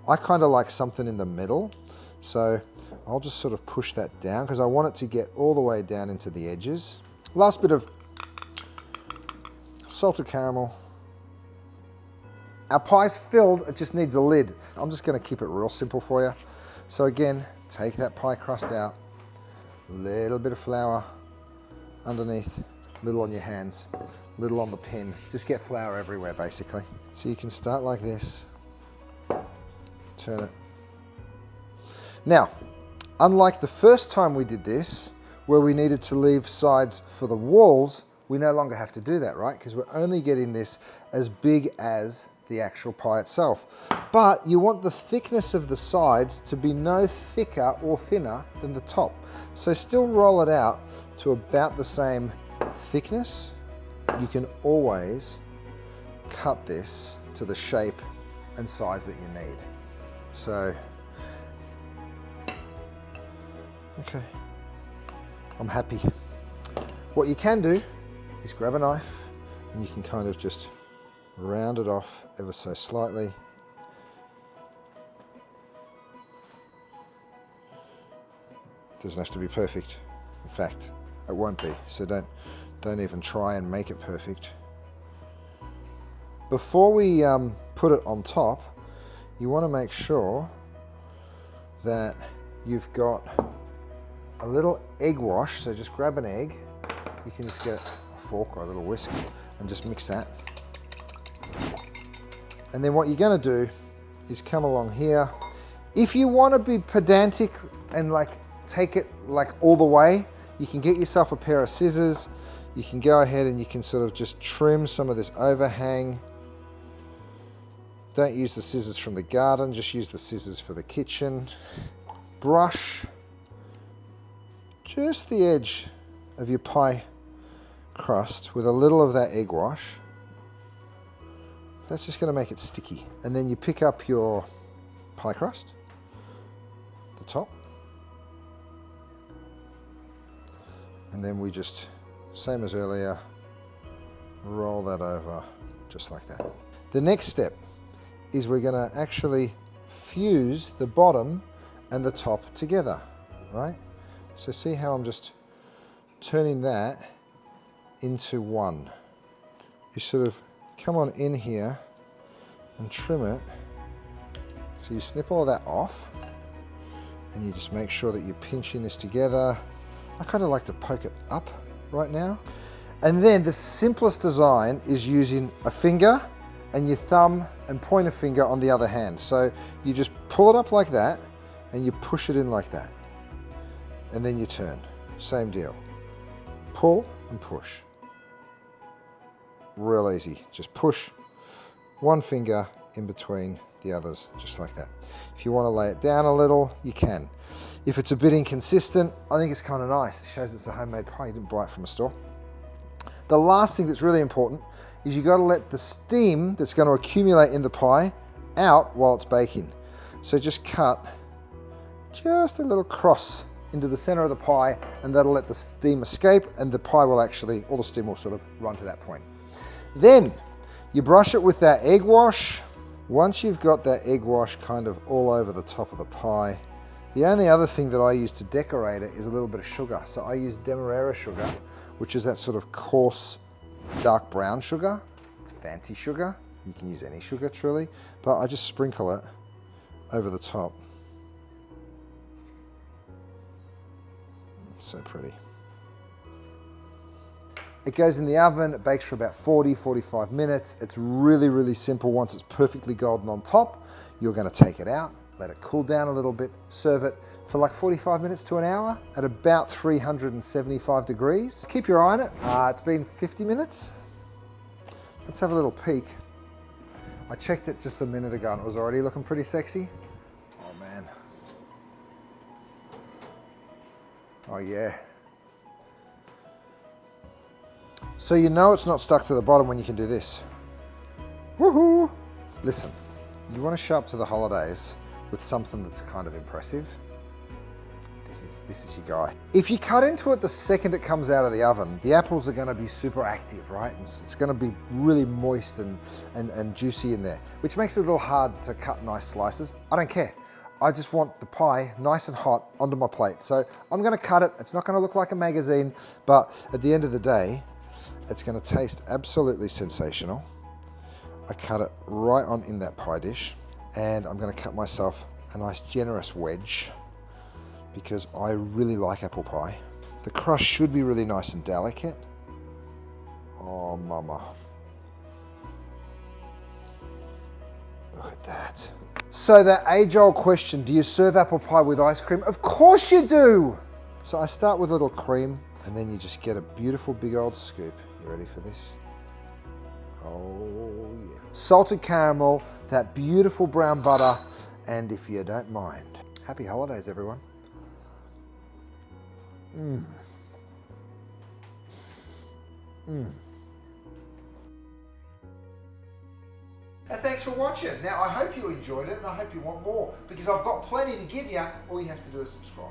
I kind of like something in the middle, so I'll just sort of push that down because I want it to get all the way down into the edges. Last bit of salted caramel. Our pie's filled, it just needs a lid. I'm just going to keep it real simple for you. So again, take that pie crust out, little bit of flour underneath, little on your hands, little on the pin. Just get flour everywhere basically. So you can start like this, turn it. Now, unlike the first time we did this, where we needed to leave sides for the walls, we no longer have to do that, right? Because we're only getting this as big as the actual pie itself. But you want the thickness of the sides to be no thicker or thinner than the top. So still roll it out to about the same thickness. You can always cut this to the shape and size that you need. So, okay, I'm happy. What you can do is grab a knife and you can kind of just round it off ever so slightly. Doesn't have to be perfect. In fact, it won't be. So don't even try and make it perfect. Before we put it on top, you want to make sure that you've got a little egg wash. So just grab an egg. You can just get a fork or a little whisk and just mix that. And then what you're going to do is come along here. If you want to be pedantic and like take it like all the way, you can get yourself a pair of scissors. You can go ahead and you can sort of just trim some of this overhang. Don't use the scissors from the garden, just use the scissors for the kitchen. Brush just the edge of your pie crust with a little of that egg wash. That's just going to make it sticky. And then you pick up your pie crust, the top, and then we just, same as earlier, roll that over just like that. The next step is we're going to actually fuse the bottom and the top together, right? So see how I'm just turning that into one. You sort of come on in here and trim it. So you snip all that off and you just make sure that you're pinching this together. I kind of like to poke it up right now. And then the simplest design is using a finger and your thumb and pointer finger on the other hand. So you just pull it up like that and you push it in like that. And then you turn. Same deal. Pull and push. Real easy. Just push one finger in between the others, just like that. If you want to lay it down a little, you can. If it's a bit inconsistent, I think it's kind of nice. It shows it's a homemade pie, you didn't buy it from a store. The last thing that's really important is you got to let the steam that's going to accumulate in the pie out while it's baking. So just cut just a little cross into the center of the pie, and that'll let the steam escape, and the pie will actually, all the steam will sort of run to that point. Then you brush it with that egg wash. Once you've got that egg wash kind of all over the top of the pie, the only other thing that I use to decorate it is a little bit of sugar. So I use demerara sugar, which is that sort of coarse, dark brown sugar. It's fancy sugar. You can use any sugar, truly, but I just sprinkle it over the top. So pretty. It goes in the oven, it bakes for about 40-45 minutes. It's really, really simple. Once it's perfectly golden on top, you're going to take it out, let it cool down a little bit, serve it for like 45 minutes to an hour at about 375 degrees. Keep your eye on it. It's been 50 minutes. Let's have a little peek. I checked it just a minute ago and it was already looking pretty sexy. Oh man. Oh yeah. So you know it's not stuck to the bottom when you can do this. Woohoo! Listen, you want to show up to the holidays with something that's kind of impressive. This is your guy. If you cut into it the second it comes out of the oven, the apples are going to be super active, right? And it's going to be really moist and juicy in there, which makes it a little hard to cut nice slices. I don't care. I just want the pie nice and hot onto my plate. So I'm going to cut it. It's not going to look like a magazine, but at the end of the day, it's going to taste absolutely sensational. I cut it right on in that pie dish, and I'm going to cut myself a nice generous wedge because I really like apple pie. The crust should be really nice and delicate. Oh, mama. Look at that. So that age-old question, do you serve apple pie with ice cream? Of course you do! So I start with a little cream, and then you just get a beautiful big old scoop. You ready for this? Oh yeah. Salted caramel, that beautiful brown butter, and if you don't mind, happy holidays everyone. And thanks for watching. Now I hope you enjoyed it and I hope you want more, because I've got plenty to give you. All you have to do is subscribe.